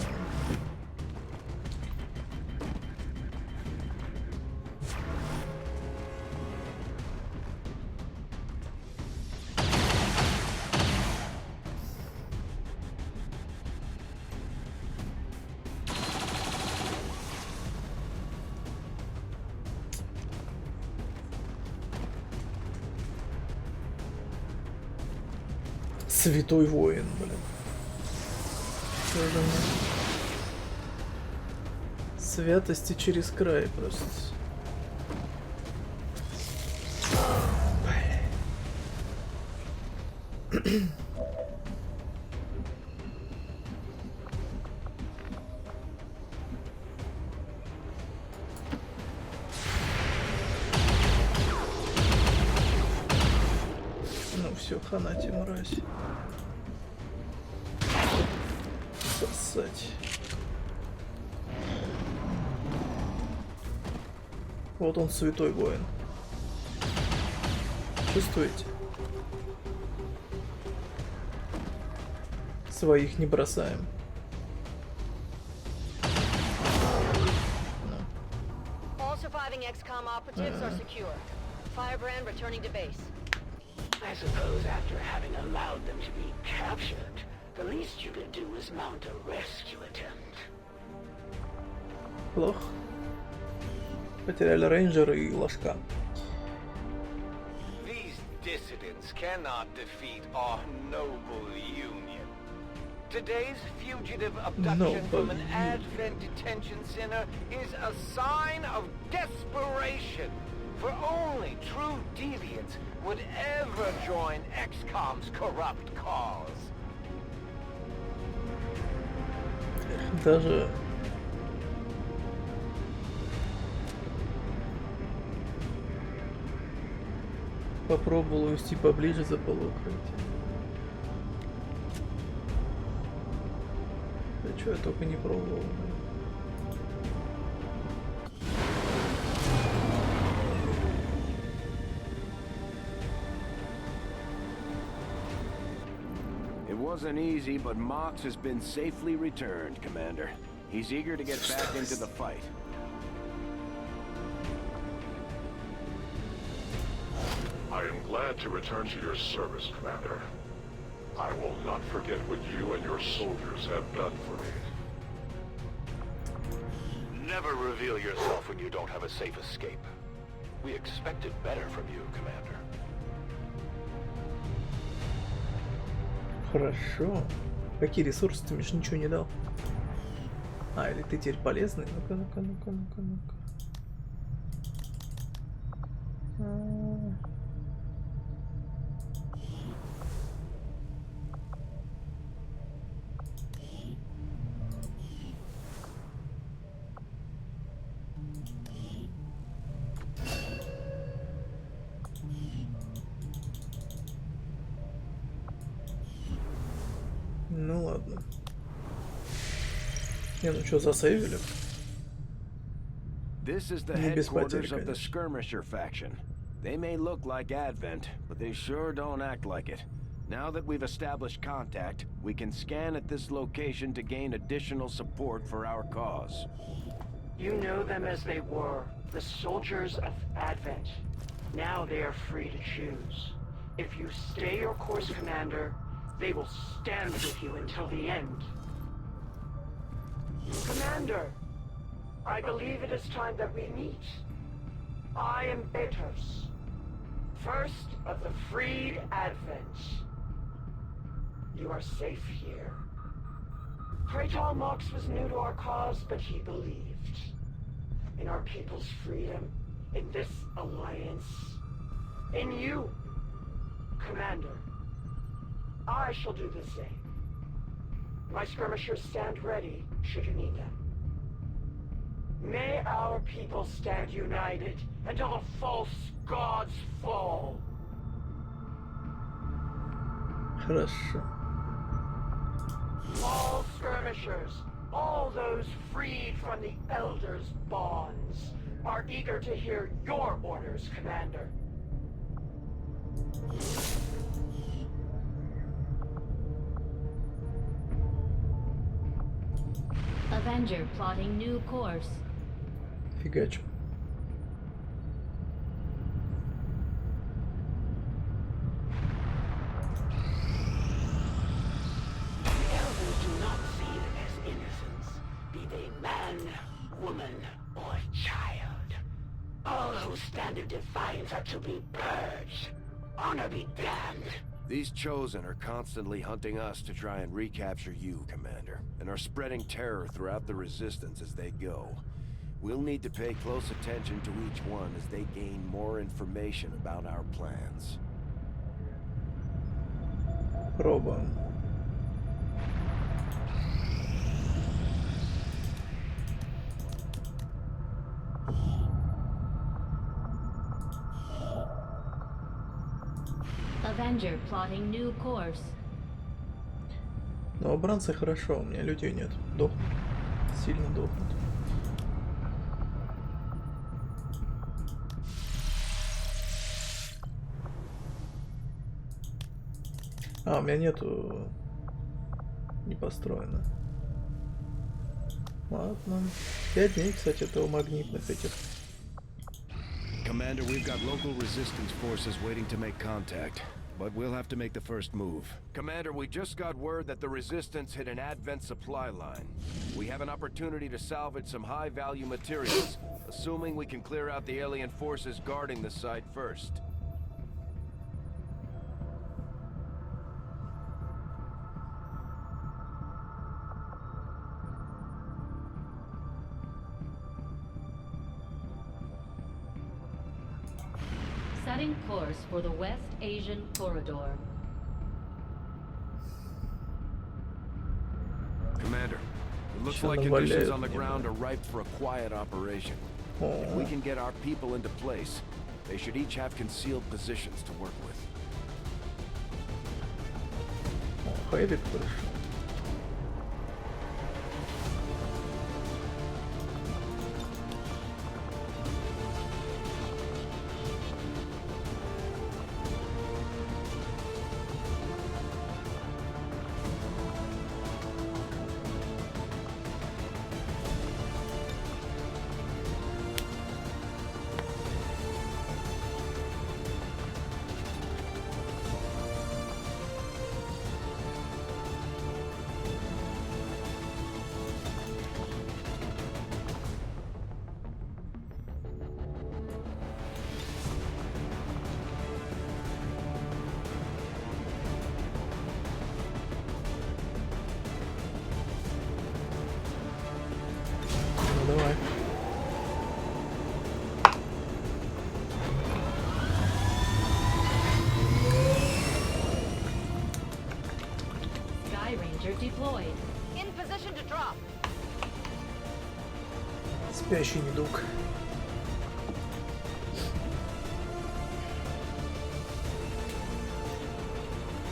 Святой воин, блин. Святости через край просто. Ну все, хана тебе, мразь. Сосать. Вот он, святой воин. Чувствуете? Своих не бросаем. All surviving XCOM operatives are secure. Firebrand returning to base. I suppose after having allowed them to be captured, the least you could do is mount a rescue attempt. Плохо. Потеряли рейнджера и ложка. These dissidents cannot defeat our noble union. Today's fugitive abduction from an Advent detention center is a sign of desperation. For only true deviants would ever join XCOM's corrupt cause. Даже попробовал увести поближе за полуукрытие. Да что я только не пробовал. It wasn't easy, but Mox has been safely returned, Commander. He's eager to get back into the fight. I am glad to return to your service, Commander. I will not forget what you and your soldiers have done for me. Never reveal yourself when you don't have a safe escape. We expected better from you, Commander. Хорошо. Какие ресурсы? Ты мне ж ничего не дал. А, или ты теперь полезный? Ну-ка, ну-ка, ну-ка, ну-ка, ну-ка. Ну ладно. Не, ну что, засейвили? This is the headquarters of the Skirmisher faction. They may look like Advent, but they sure don't act like it. Now that we've established contact, we can scan at this location to gain additional support for our cause. You know them as they were, the soldiers of Advent. Now they are free to choose. If you stay your course, Commander, they will stand with you until the end. Commander, I believe it is time that we meet. I am Betos, first of the freed Advent. You are safe here. Praetor Mox was new to our cause, but he believed in our people's freedom, in this alliance, in you, Commander. I shall do the same. My skirmishers stand ready, should you need them. May our people stand united until the false gods fall. Хорошо. All skirmishers, all those freed from the Elders' bonds, are eager to hear your orders, Commander. Avenger plotting new course. Фигачу. The Elders do not see them as innocents, be they man, woman, or child. All who stand in defiance are to be purged. Honor be damned. These Chosen are constantly hunting us to try and recapture you, Commander, and are spreading terror throughout the Resistance as they go. We'll need to pay close attention to each one as they gain more information about our plans. Пробуем. Avenger plotting new course. Но обранцы хорошо, у меня людей нет. Дохнут. Сильно дохнут. А, у меня нету... Не построено. Ладно. 5 дней, кстати, этого магнитных этих. Commander, we've got local resistance forces waiting to make contact, but we'll have to make the first move. Commander, we just got word that the resistance hit an Advent supply line. We have an opportunity to salvage some high-value materials, assuming we can clear out the alien forces guarding the site first. Setting course for the West Asian Corridor. Commander, it looks like conditions on the ground are ripe for a quiet operation. If we can get our people into place, they should each have concealed positions to work with. Хэвик пришел. Давай. Sky Ranger deployed. In position to drop. Спящий недуг.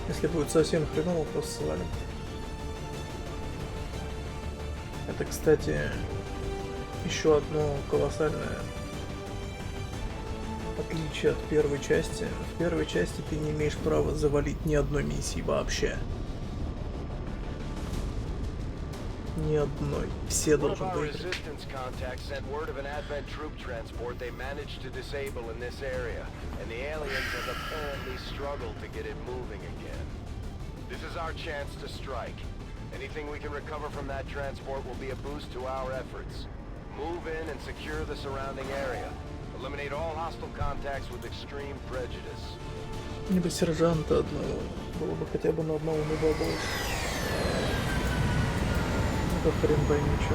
Если будет совсем хреново, просто свалим. Это, кстати, еще одно колоссальное отличие от первой части. В первой части ты не имеешь права завалить ни одной миссии вообще. Ни одной. Все должны выиграть. Anything we can recover from that transport will be a boost to our efforts. Move in and secure the surrounding area. Eliminate all hostile contacts with extreme prejudice. Мне бы сержанта одного. Было бы хотя бы на одного неба больше. Это хрен пойми чё.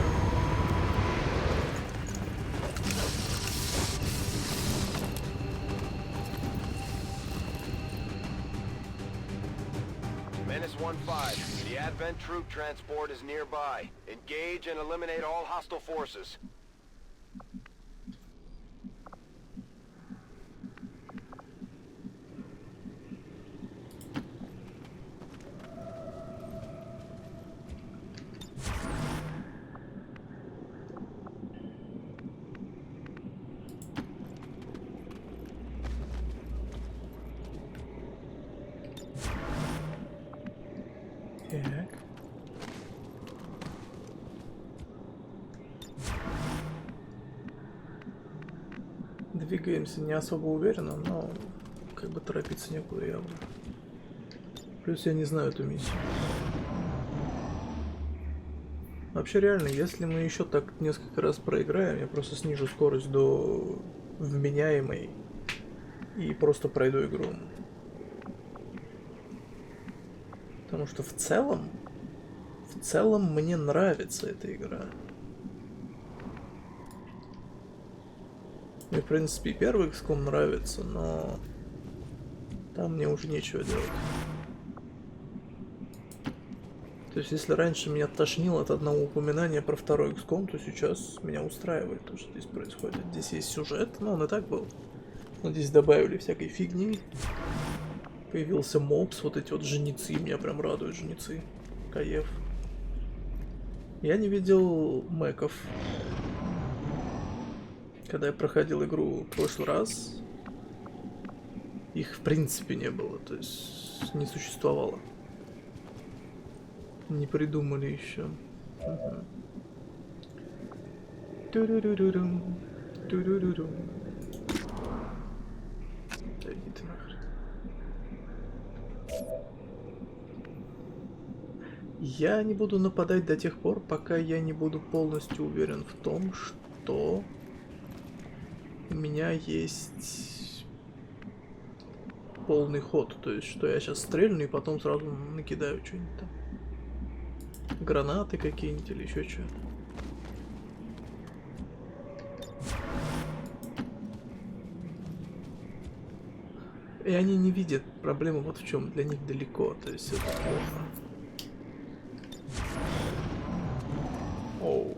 Menace 1-5. The Advent troop transport is nearby. Engage and eliminate all hostile forces. Так. Двигаемся не особо уверенно, но как бы торопиться некуда явно. Плюс я не знаю эту миссию. Вообще реально, если мы еще так несколько раз проиграем, я просто снижу скорость до вменяемой и просто пройду игру. Потому что в целом мне нравится эта игра. Мне, в принципе, и первый XCOM нравится, но там мне уже нечего делать. То есть, если раньше меня тошнило от одного упоминания про второй XCOM, то сейчас меня устраивает то, что здесь происходит. Здесь есть сюжет, но он и так был. Но здесь добавили всякой фигни. Появился мопс, вот эти вот жнецы, меня прям радуют жнецы. Каев. Я не видел мэков. Когда я проходил игру в прошлый раз, их в принципе не было, то есть не существовало. Не придумали еще. Ту-ру-ру-ру-рум. Ту-ру-ру-рум. Да иди ты нахрен. Я не буду нападать до тех пор, пока я не буду полностью уверен в том, что у меня есть полный ход. То есть, что я сейчас стрельну и потом сразу накидаю что-нибудь там. Гранаты какие-нибудь или еще что. И они не видят проблемы вот в чем. Для них далеко, то есть это плохо. Оу.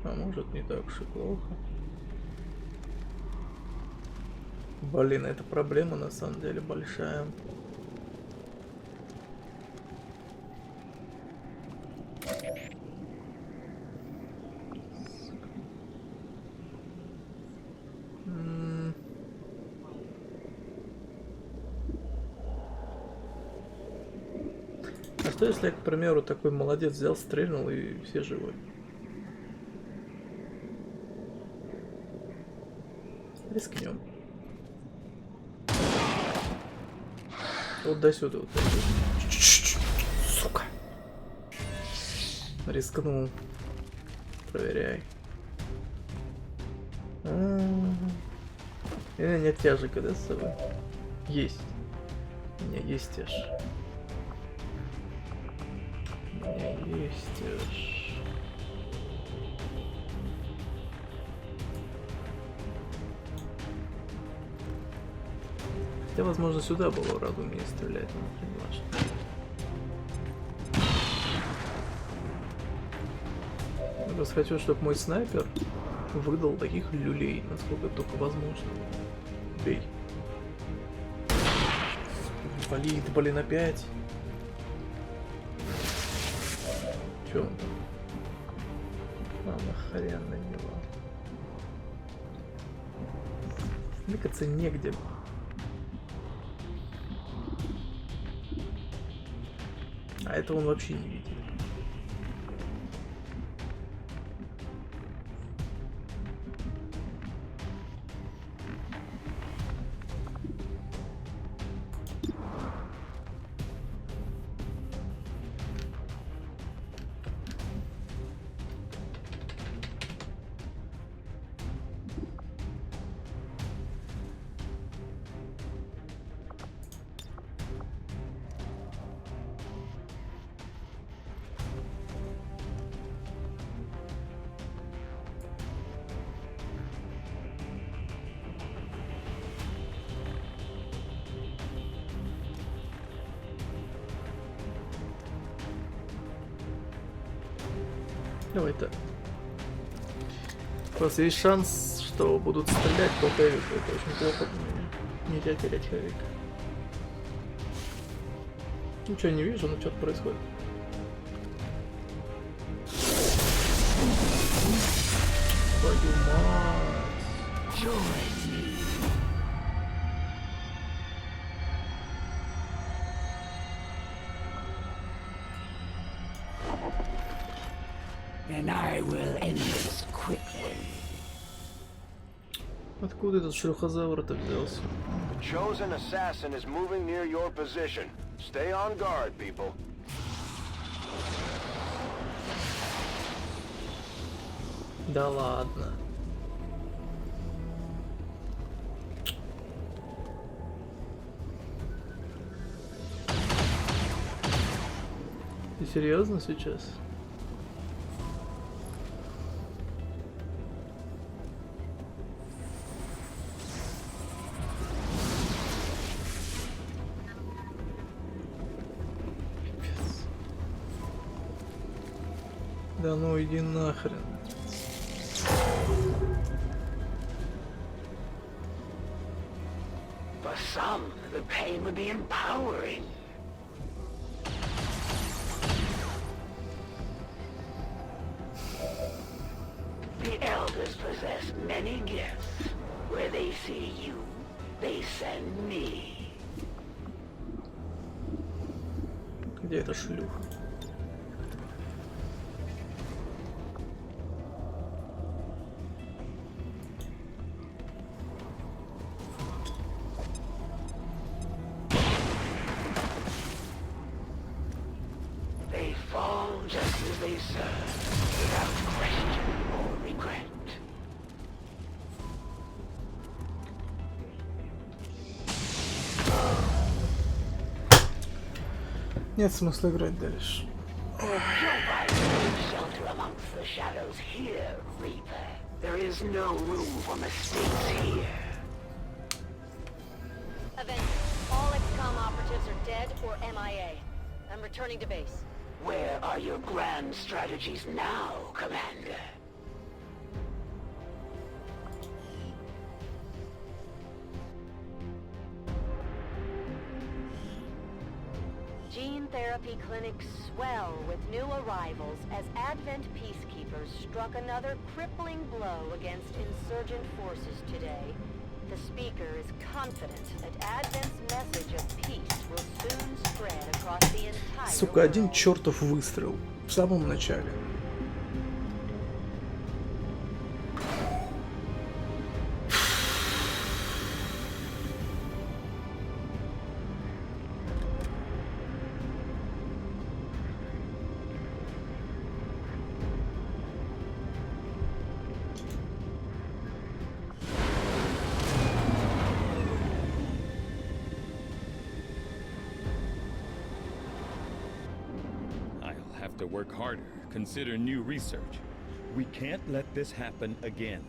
А может не так уж и плохо. Блин, это проблема на самом деле большая. А что если я, к примеру, такой молодец взял, стрельнул и все живы? Рискнем. Вот до сюда, вот до сюда. Сука. Рискнул. Проверяй. У меня нет тяжика, да, с собой? Есть. У меня есть тяж. У меня есть тяж. Хотя, возможно, сюда было разумнее стрелять, но не важно. Я просто хочу, чтобы мой снайпер выдал таких люлей, насколько это только возможно. Бей. Болит, блин, опять. Чё он там? А, нахрен на него. Смыкаться негде. А это он вообще не видит. Давай так. Просто есть шанс, что будут стрелять по Хэвику. Это очень плохо для меня. Нельзя терять Хэвик. Ничего не вижу, но что-то происходит. Твою мать. And I will end this quickly. Откуда этот шлюхозавр-то взялся? The chosen assassin is moving near your position. Stay on guard, people. Да ладно. Ты серьезно сейчас? Да ну иди нахрен. For some, the pain would be empowering. The elders possess many gifts. Where they see you, they send me. Где эта шлюха? They fall just as they serve, without question or regret. Нет смысла играть дальше. You'll find no shelter amongst the shadows here, Reaper. There is no room for mistakes here. Avengers, all XCOM operatives are dead or MIA. I'm returning to base. Where are your grand strategies now, Commander? Gene therapy clinics swell with new arrivals as Advent peacekeepers struck another crippling blow against insurgent forces today. The speaker is confident that Advent's message of peace will soon spread across the entire Сука, один world. чертов выстрел в самом начале. I'll have to work harder, consider new research. We can't let this happen again.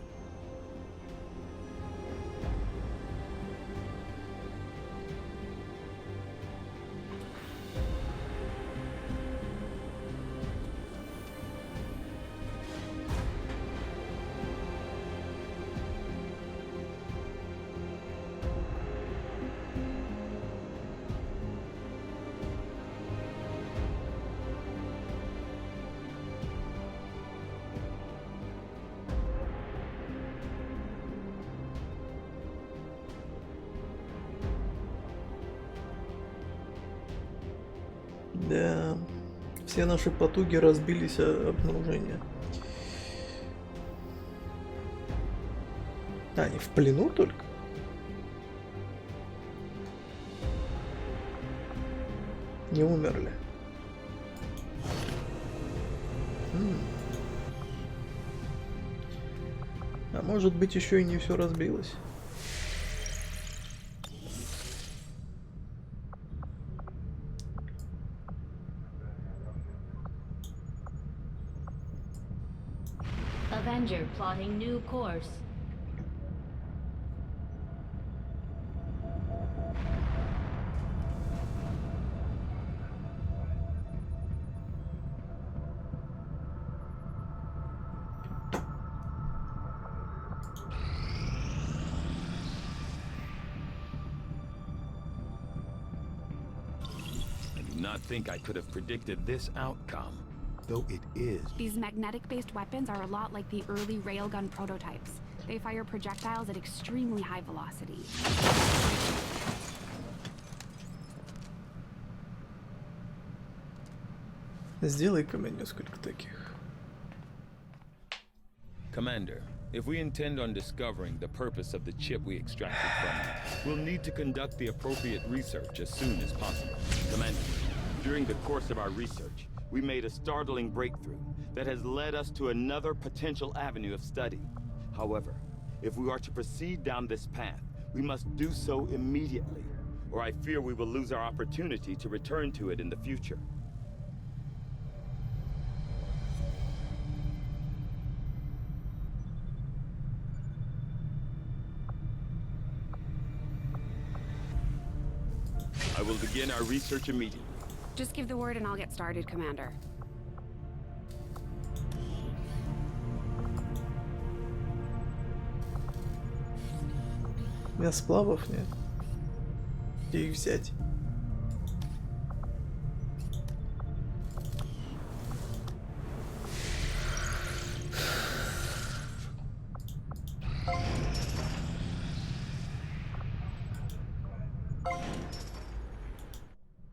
Да, все наши потуги разбились о обнаружение. А, они в плену только? Не умерли. А может быть, еще и не все разбилось? Avenger plotting new course. I do not think I could have predicted this outcome, though it is. These magnetic-based weapons are a lot like the early railgun prototypes. They fire projectiles at extremely high velocity. Сделай-ка мне несколько таких. Commander, if we intend on discovering the purpose of the chip we extracted from you, we'll need to conduct the appropriate research as soon as possible. Commander, during the course of our research, we made a startling breakthrough that has led us to another potential avenue of study. However, if we are to proceed down this path, we must do so immediately, or I fear we will lose our opportunity to return to it in the future. will begin our research immediately. Just give the word and I'll get started, Commander. У меня сплавов нет. Где их взять?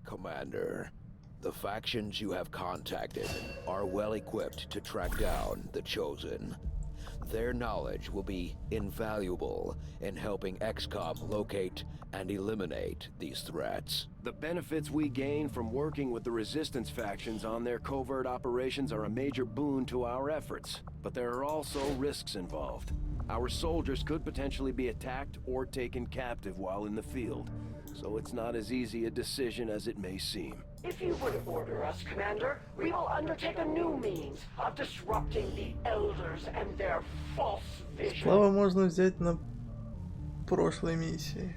Commander, the factions you have contacted are well equipped to track down the Chosen. Their knowledge will be invaluable in helping XCOM locate and eliminate these threats. The benefits we gain from working with the Resistance factions on their covert operations are a major boon to our efforts, but there are also risks involved. Our soldiers could potentially be attacked or taken captive while in the field, so it's not as easy a decision as it may seem. If you would order us, Commander, we will undertake a new means of disrupting the Elders and their false vision. Сплава можно взять на прошлой миссии.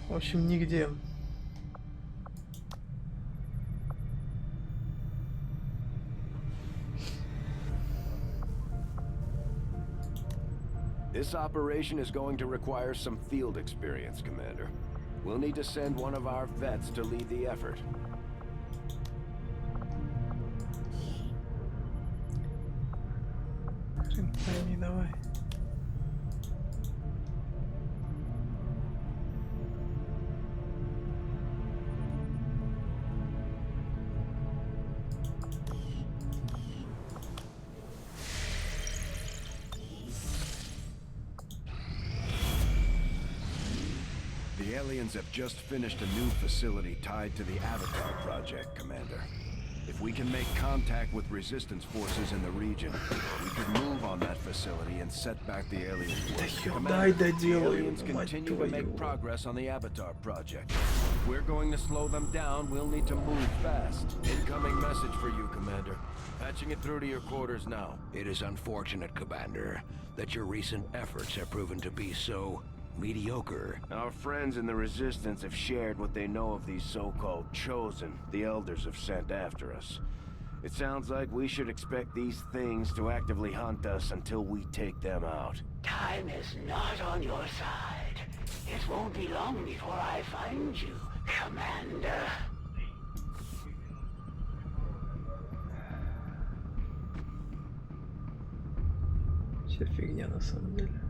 В общем, нигде. This operation is going to require some field experience, Commander. We'll need to send one of our vets to lead the effort. Давай. The aliens have just finished a new facility tied to the Avatar project, Commander. If we can make contact with Resistance forces in the region, we could move on that facility and set back the aliens' work. Commander, the aliens continue to make progress on the Avatar project. If we're going to slow them down, we'll need to move fast. Incoming message for you, Commander. Patching it through to your quarters now. It is unfortunate, Commander, that your recent efforts have proven to be so mediocre. Our friends in the Resistance have shared what they know of these so-called Chosen the Elders have sent after us. It sounds like we should expect these things to actively hunt us until we take them out. Time is not on your side. It won't be long before I find you, Commander. Все фигня на самом деле.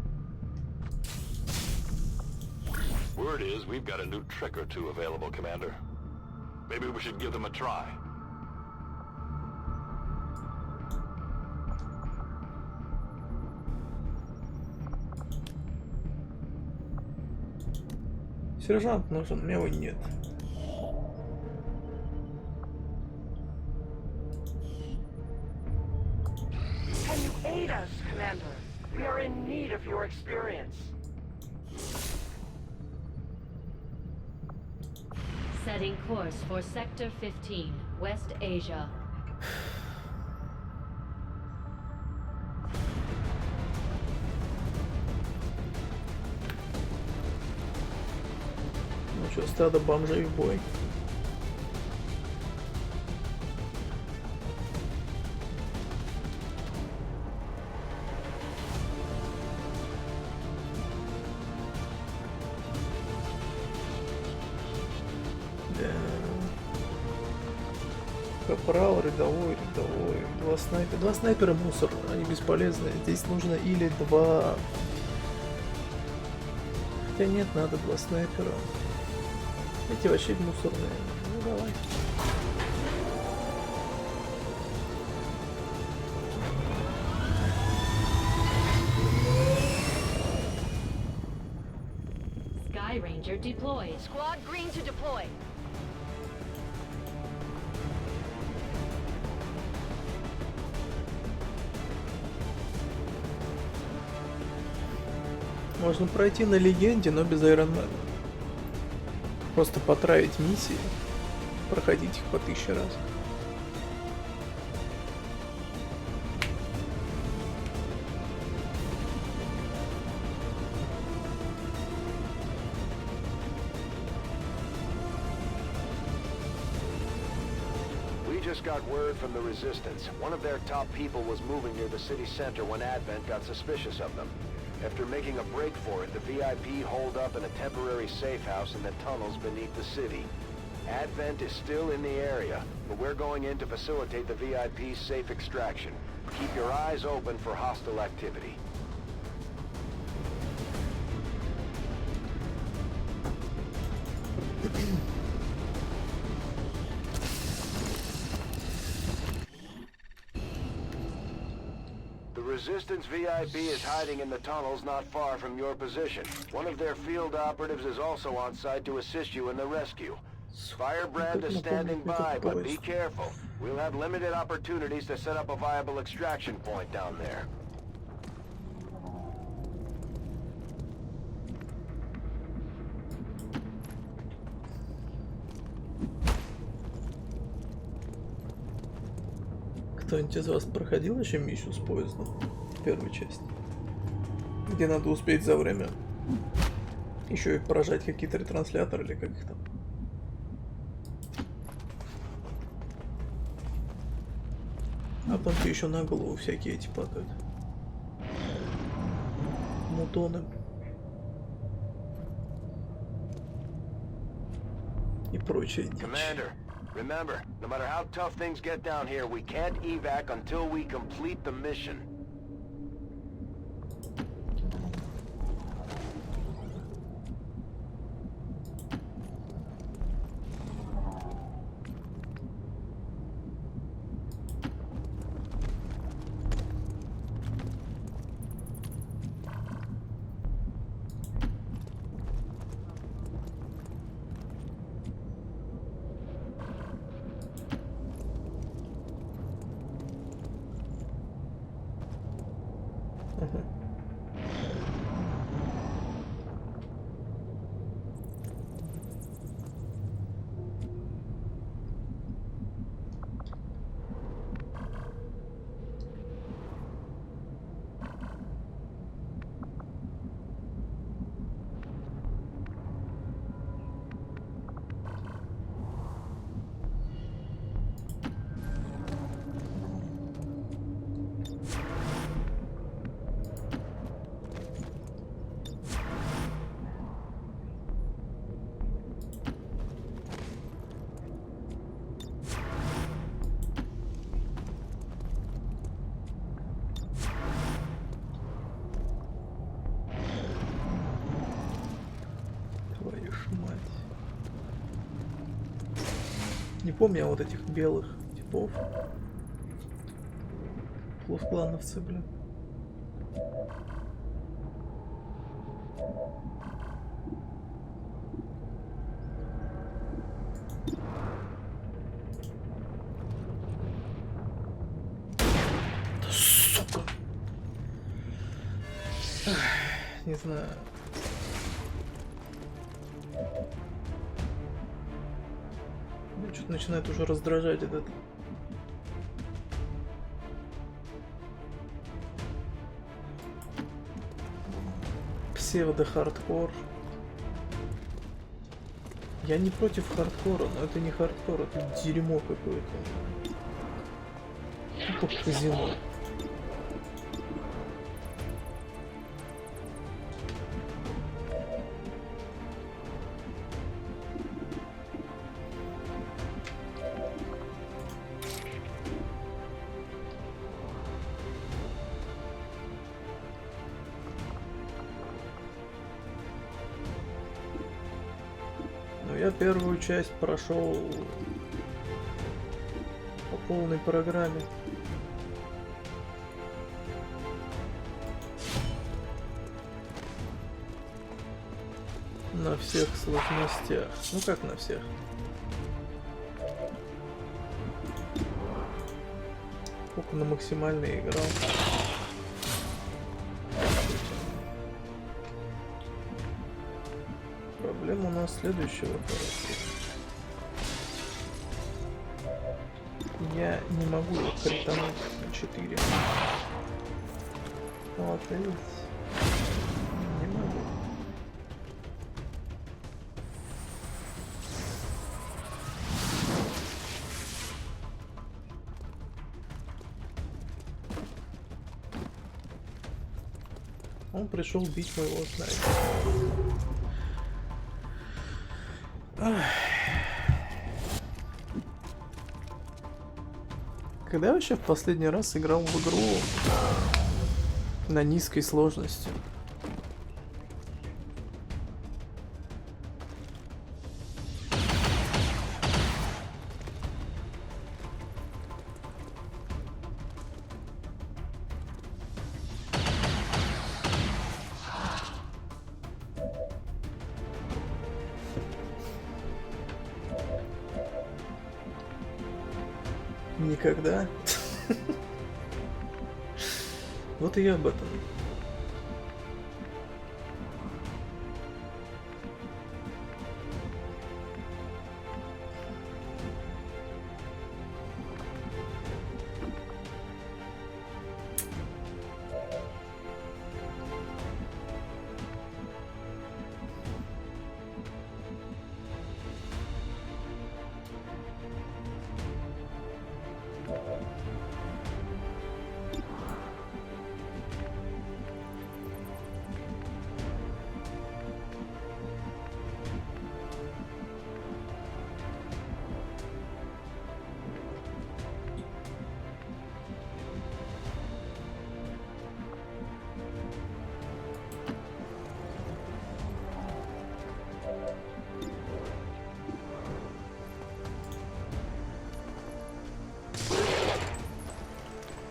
Word is we've got a new trick or two available, Commander. Maybe we should give them a try. Сержант нужен, у меня его нет. Can you aid us, Commander? We are in need of your experience. Setting course for Sector 15, West Asia. Ну что, стадо бомжей в бой. Капрал, рядовой. Два снайпера. Два снайпера мусор, они бесполезны. Здесь нужно или два. Хотя нет, надо два снайпера. Эти вообще мусорные. Ну давай. Sky Ranger deployed. Squad green to deploy. Можно пройти на легенде, но без Айронмена. Просто потравить миссии, проходить их по 1000 раз. just got word from the Resistance. One of their top people was moving near the city center when Advent got suspicious of them. After making a break for it, the VIP holed up in a temporary safe house in the tunnels beneath the city. Advent is still in the area, but we're going in to facilitate the VIP's safe extraction. Keep your eyes open for hostile activity. Resistance VIP is hiding in the tunnels not far from your position. One of their field operatives is also on site to assist you in the rescue. Firebrand is standing by, but be careful. We'll have limited opportunities to set up a viable extraction point down there. Кто-нибудь из вас проходил еще миссию с поездом? Первую часть. Где надо успеть за время еще и поражать какие-то ретрансляторы или как их там. А там еще на голову всякие эти падают. Мутоны. И прочее дичь. Remember, no matter how tough things get down here, we can't evac until we complete the mission. Не помню я вот этих белых типов. Плосклановцы, блин. Да сука! Ах, не знаю. Что-то начинает уже раздражать этот. Псевдо-хардкор. Я не против хардкора, но это не хардкор, это дерьмо какое-то. Тупо казино. Я первую часть прошел по полной программе. На всех сложностях. Ну как на всех? Сколько на максимальной играл. Проблема у нас следующего вопрос. Я не могу критануть на 4. Вот видите? Не могу. Он пришел бить моего снайпера. Когда я вообще в последний раз играл в игру на низкой сложности? Никогда. Вот и я об этом.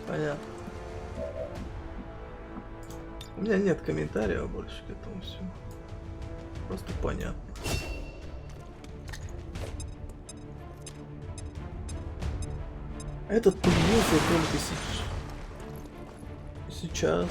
Понятно. У меня нет комментариев больше к этому всему. Просто понятно. Этот появился только сейчас.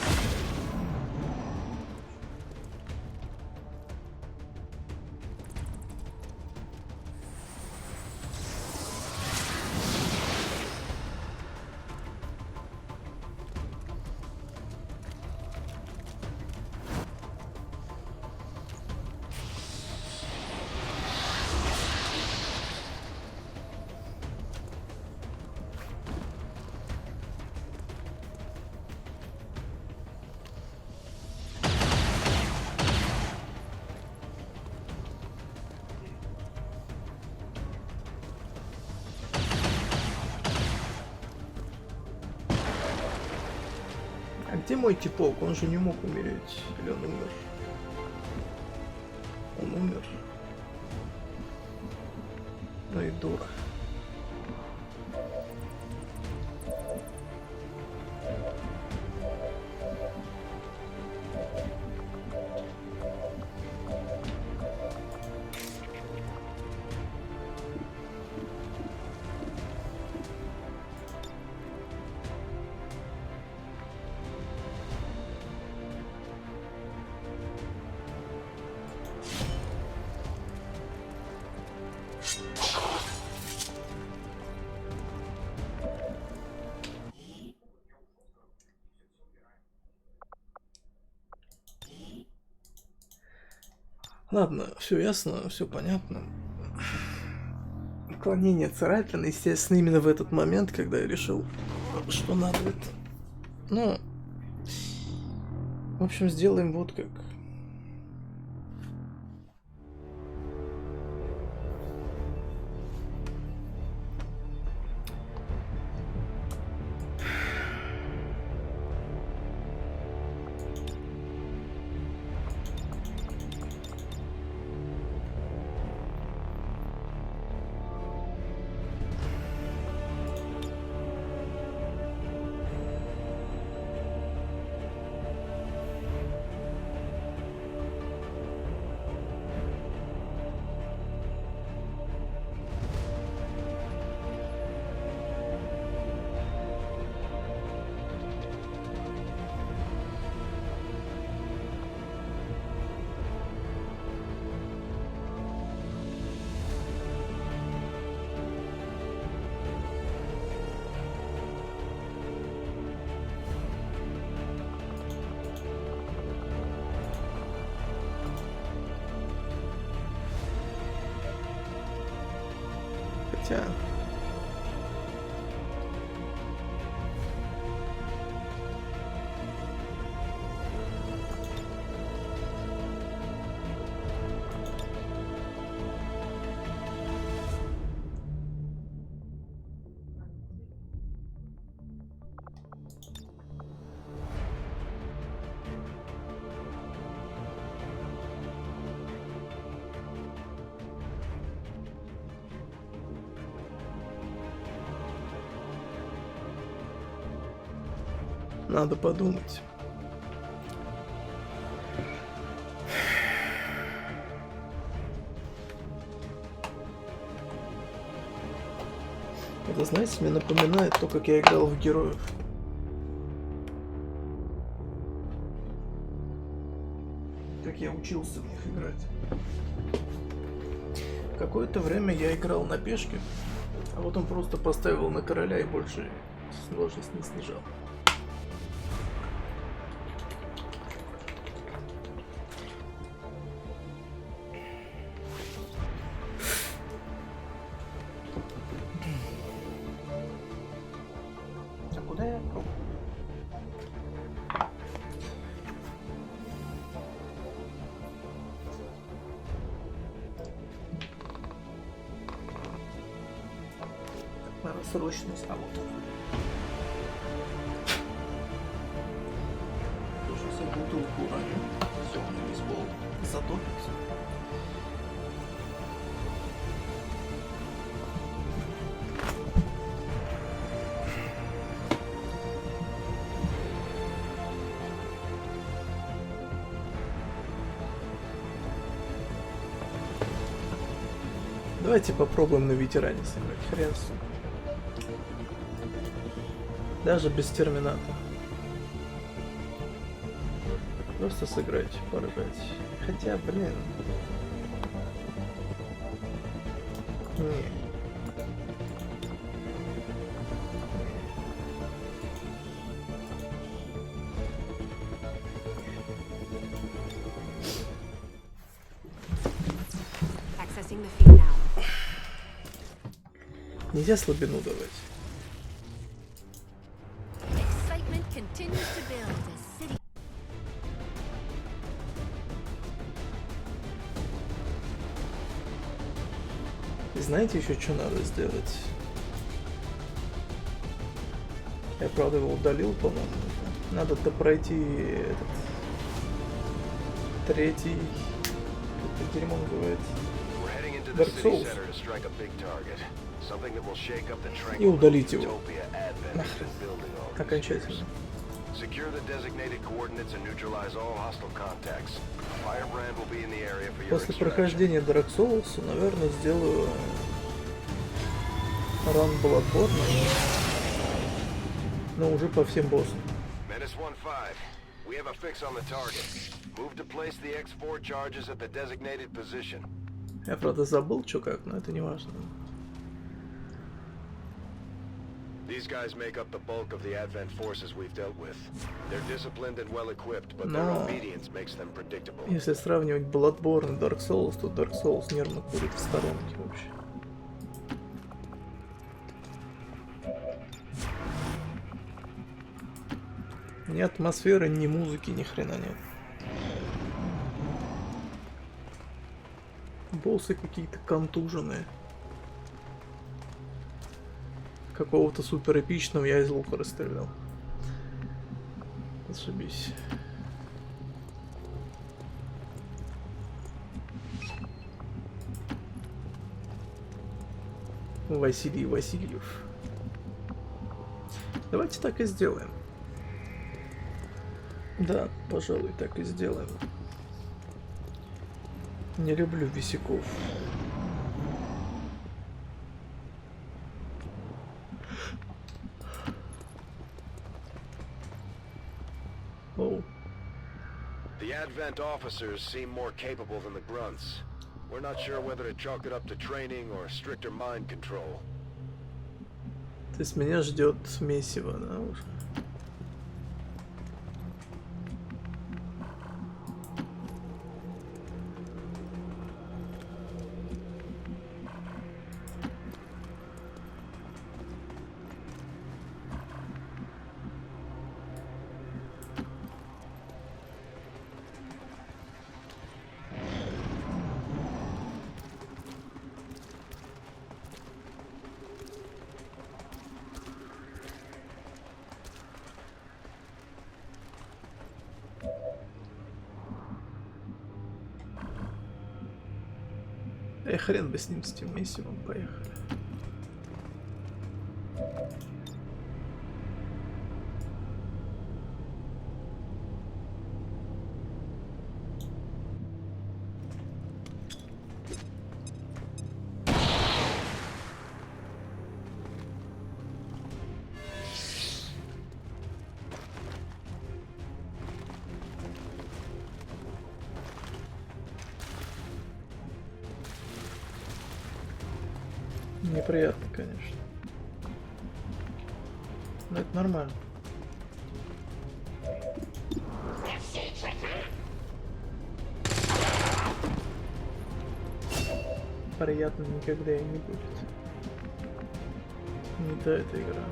А где мой типок? Он же не мог умереть. Или он умер? Он умер. Ну и дура. Ладно, все ясно, все понятно. Уклонение царапины, естественно, именно в этот момент, когда я решил, что надо это. Ну, в общем, сделаем вот как. Хотя... Надо подумать. Это, знаете, мне напоминает то, как я играл в героев. Как я учился в них играть. Какое-то время я играл на пешке, а вот он просто поставил на короля и больше сложность не снижал. А куда я? Надо срочно заработать. Сейчас я бутылку уроню. Все, у меня весь пол затопится. Давайте попробуем на ветеране сыграть. Хрен с ним. Даже без терминатора. Просто сыграть, поржать. Хотя, блин. Не. Нельзя слабину давать. И знаете еще, что надо сделать? Я, правда, его удалил, по-моему. Надо-то пройти этот третий, как это дерьмо называется, Dark Souls. И удалить его. Нахрен. Окончательно. После прохождения Dark Souls, наверное, сделаю ран Bloodborne, но уже по всем боссам. Я, правда, забыл, что как, но это не важно. These guys make up the bulk of the Advent forces we've dealt with. They're disciplined and well equipped, but their obedience makes them predictable. Если сравнивать Bloodborne и Dark Souls, то Dark Souls нервно курит в сторонке вообще. Ни атмосферы, ни музыки, ни хрена нет. Боссы какие-то контуженные. Какого-то супер эпичного я из лука расстрелял. Зашибись. Василий Васильев. Давайте так и сделаем. Да, пожалуй, так и сделаем. Не люблю висяков. The Advent officers seem more capable than the grunts. We're not sure whether to chalk it up to training or stricter mind control. То есть меня ждет месиво, да, уже? Хрен бы с ним, с тем месивом, поехали. Неприятно, конечно. Но это нормально. Приятно никогда и не будет. Не та эта игра.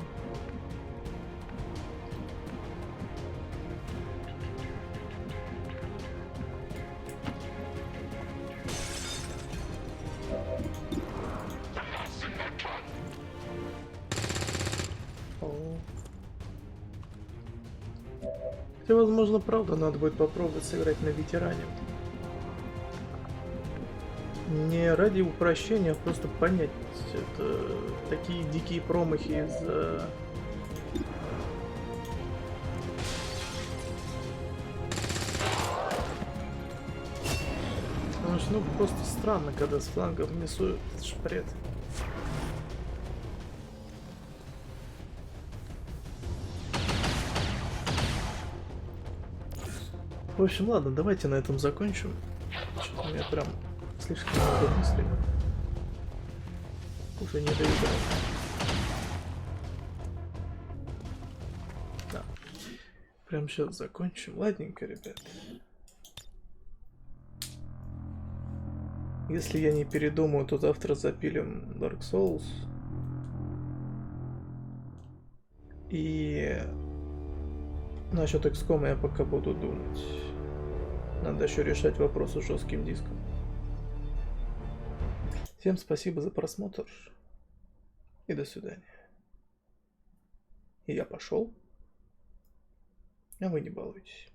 Хотя, возможно, правда, надо будет попробовать сыграть на ветеране. Не ради упрощения, а просто понять. Это такие дикие промахи из-за... Потому что, ну, просто странно, когда с флангов мясуют. Это ж бред. В общем, ладно, давайте на этом закончим. Что-то у меня прям слишком много мыслей. Уже не доиграл. Да. Прям сейчас закончим. Ладненько, ребят. Если я не передумаю, то завтра запилим Dark Souls. И насчет XCOM я пока буду думать. Надо еще решать вопрос с жестким диском. Всем спасибо за просмотр. И до свидания. И я пошел. А вы не балуйтесь.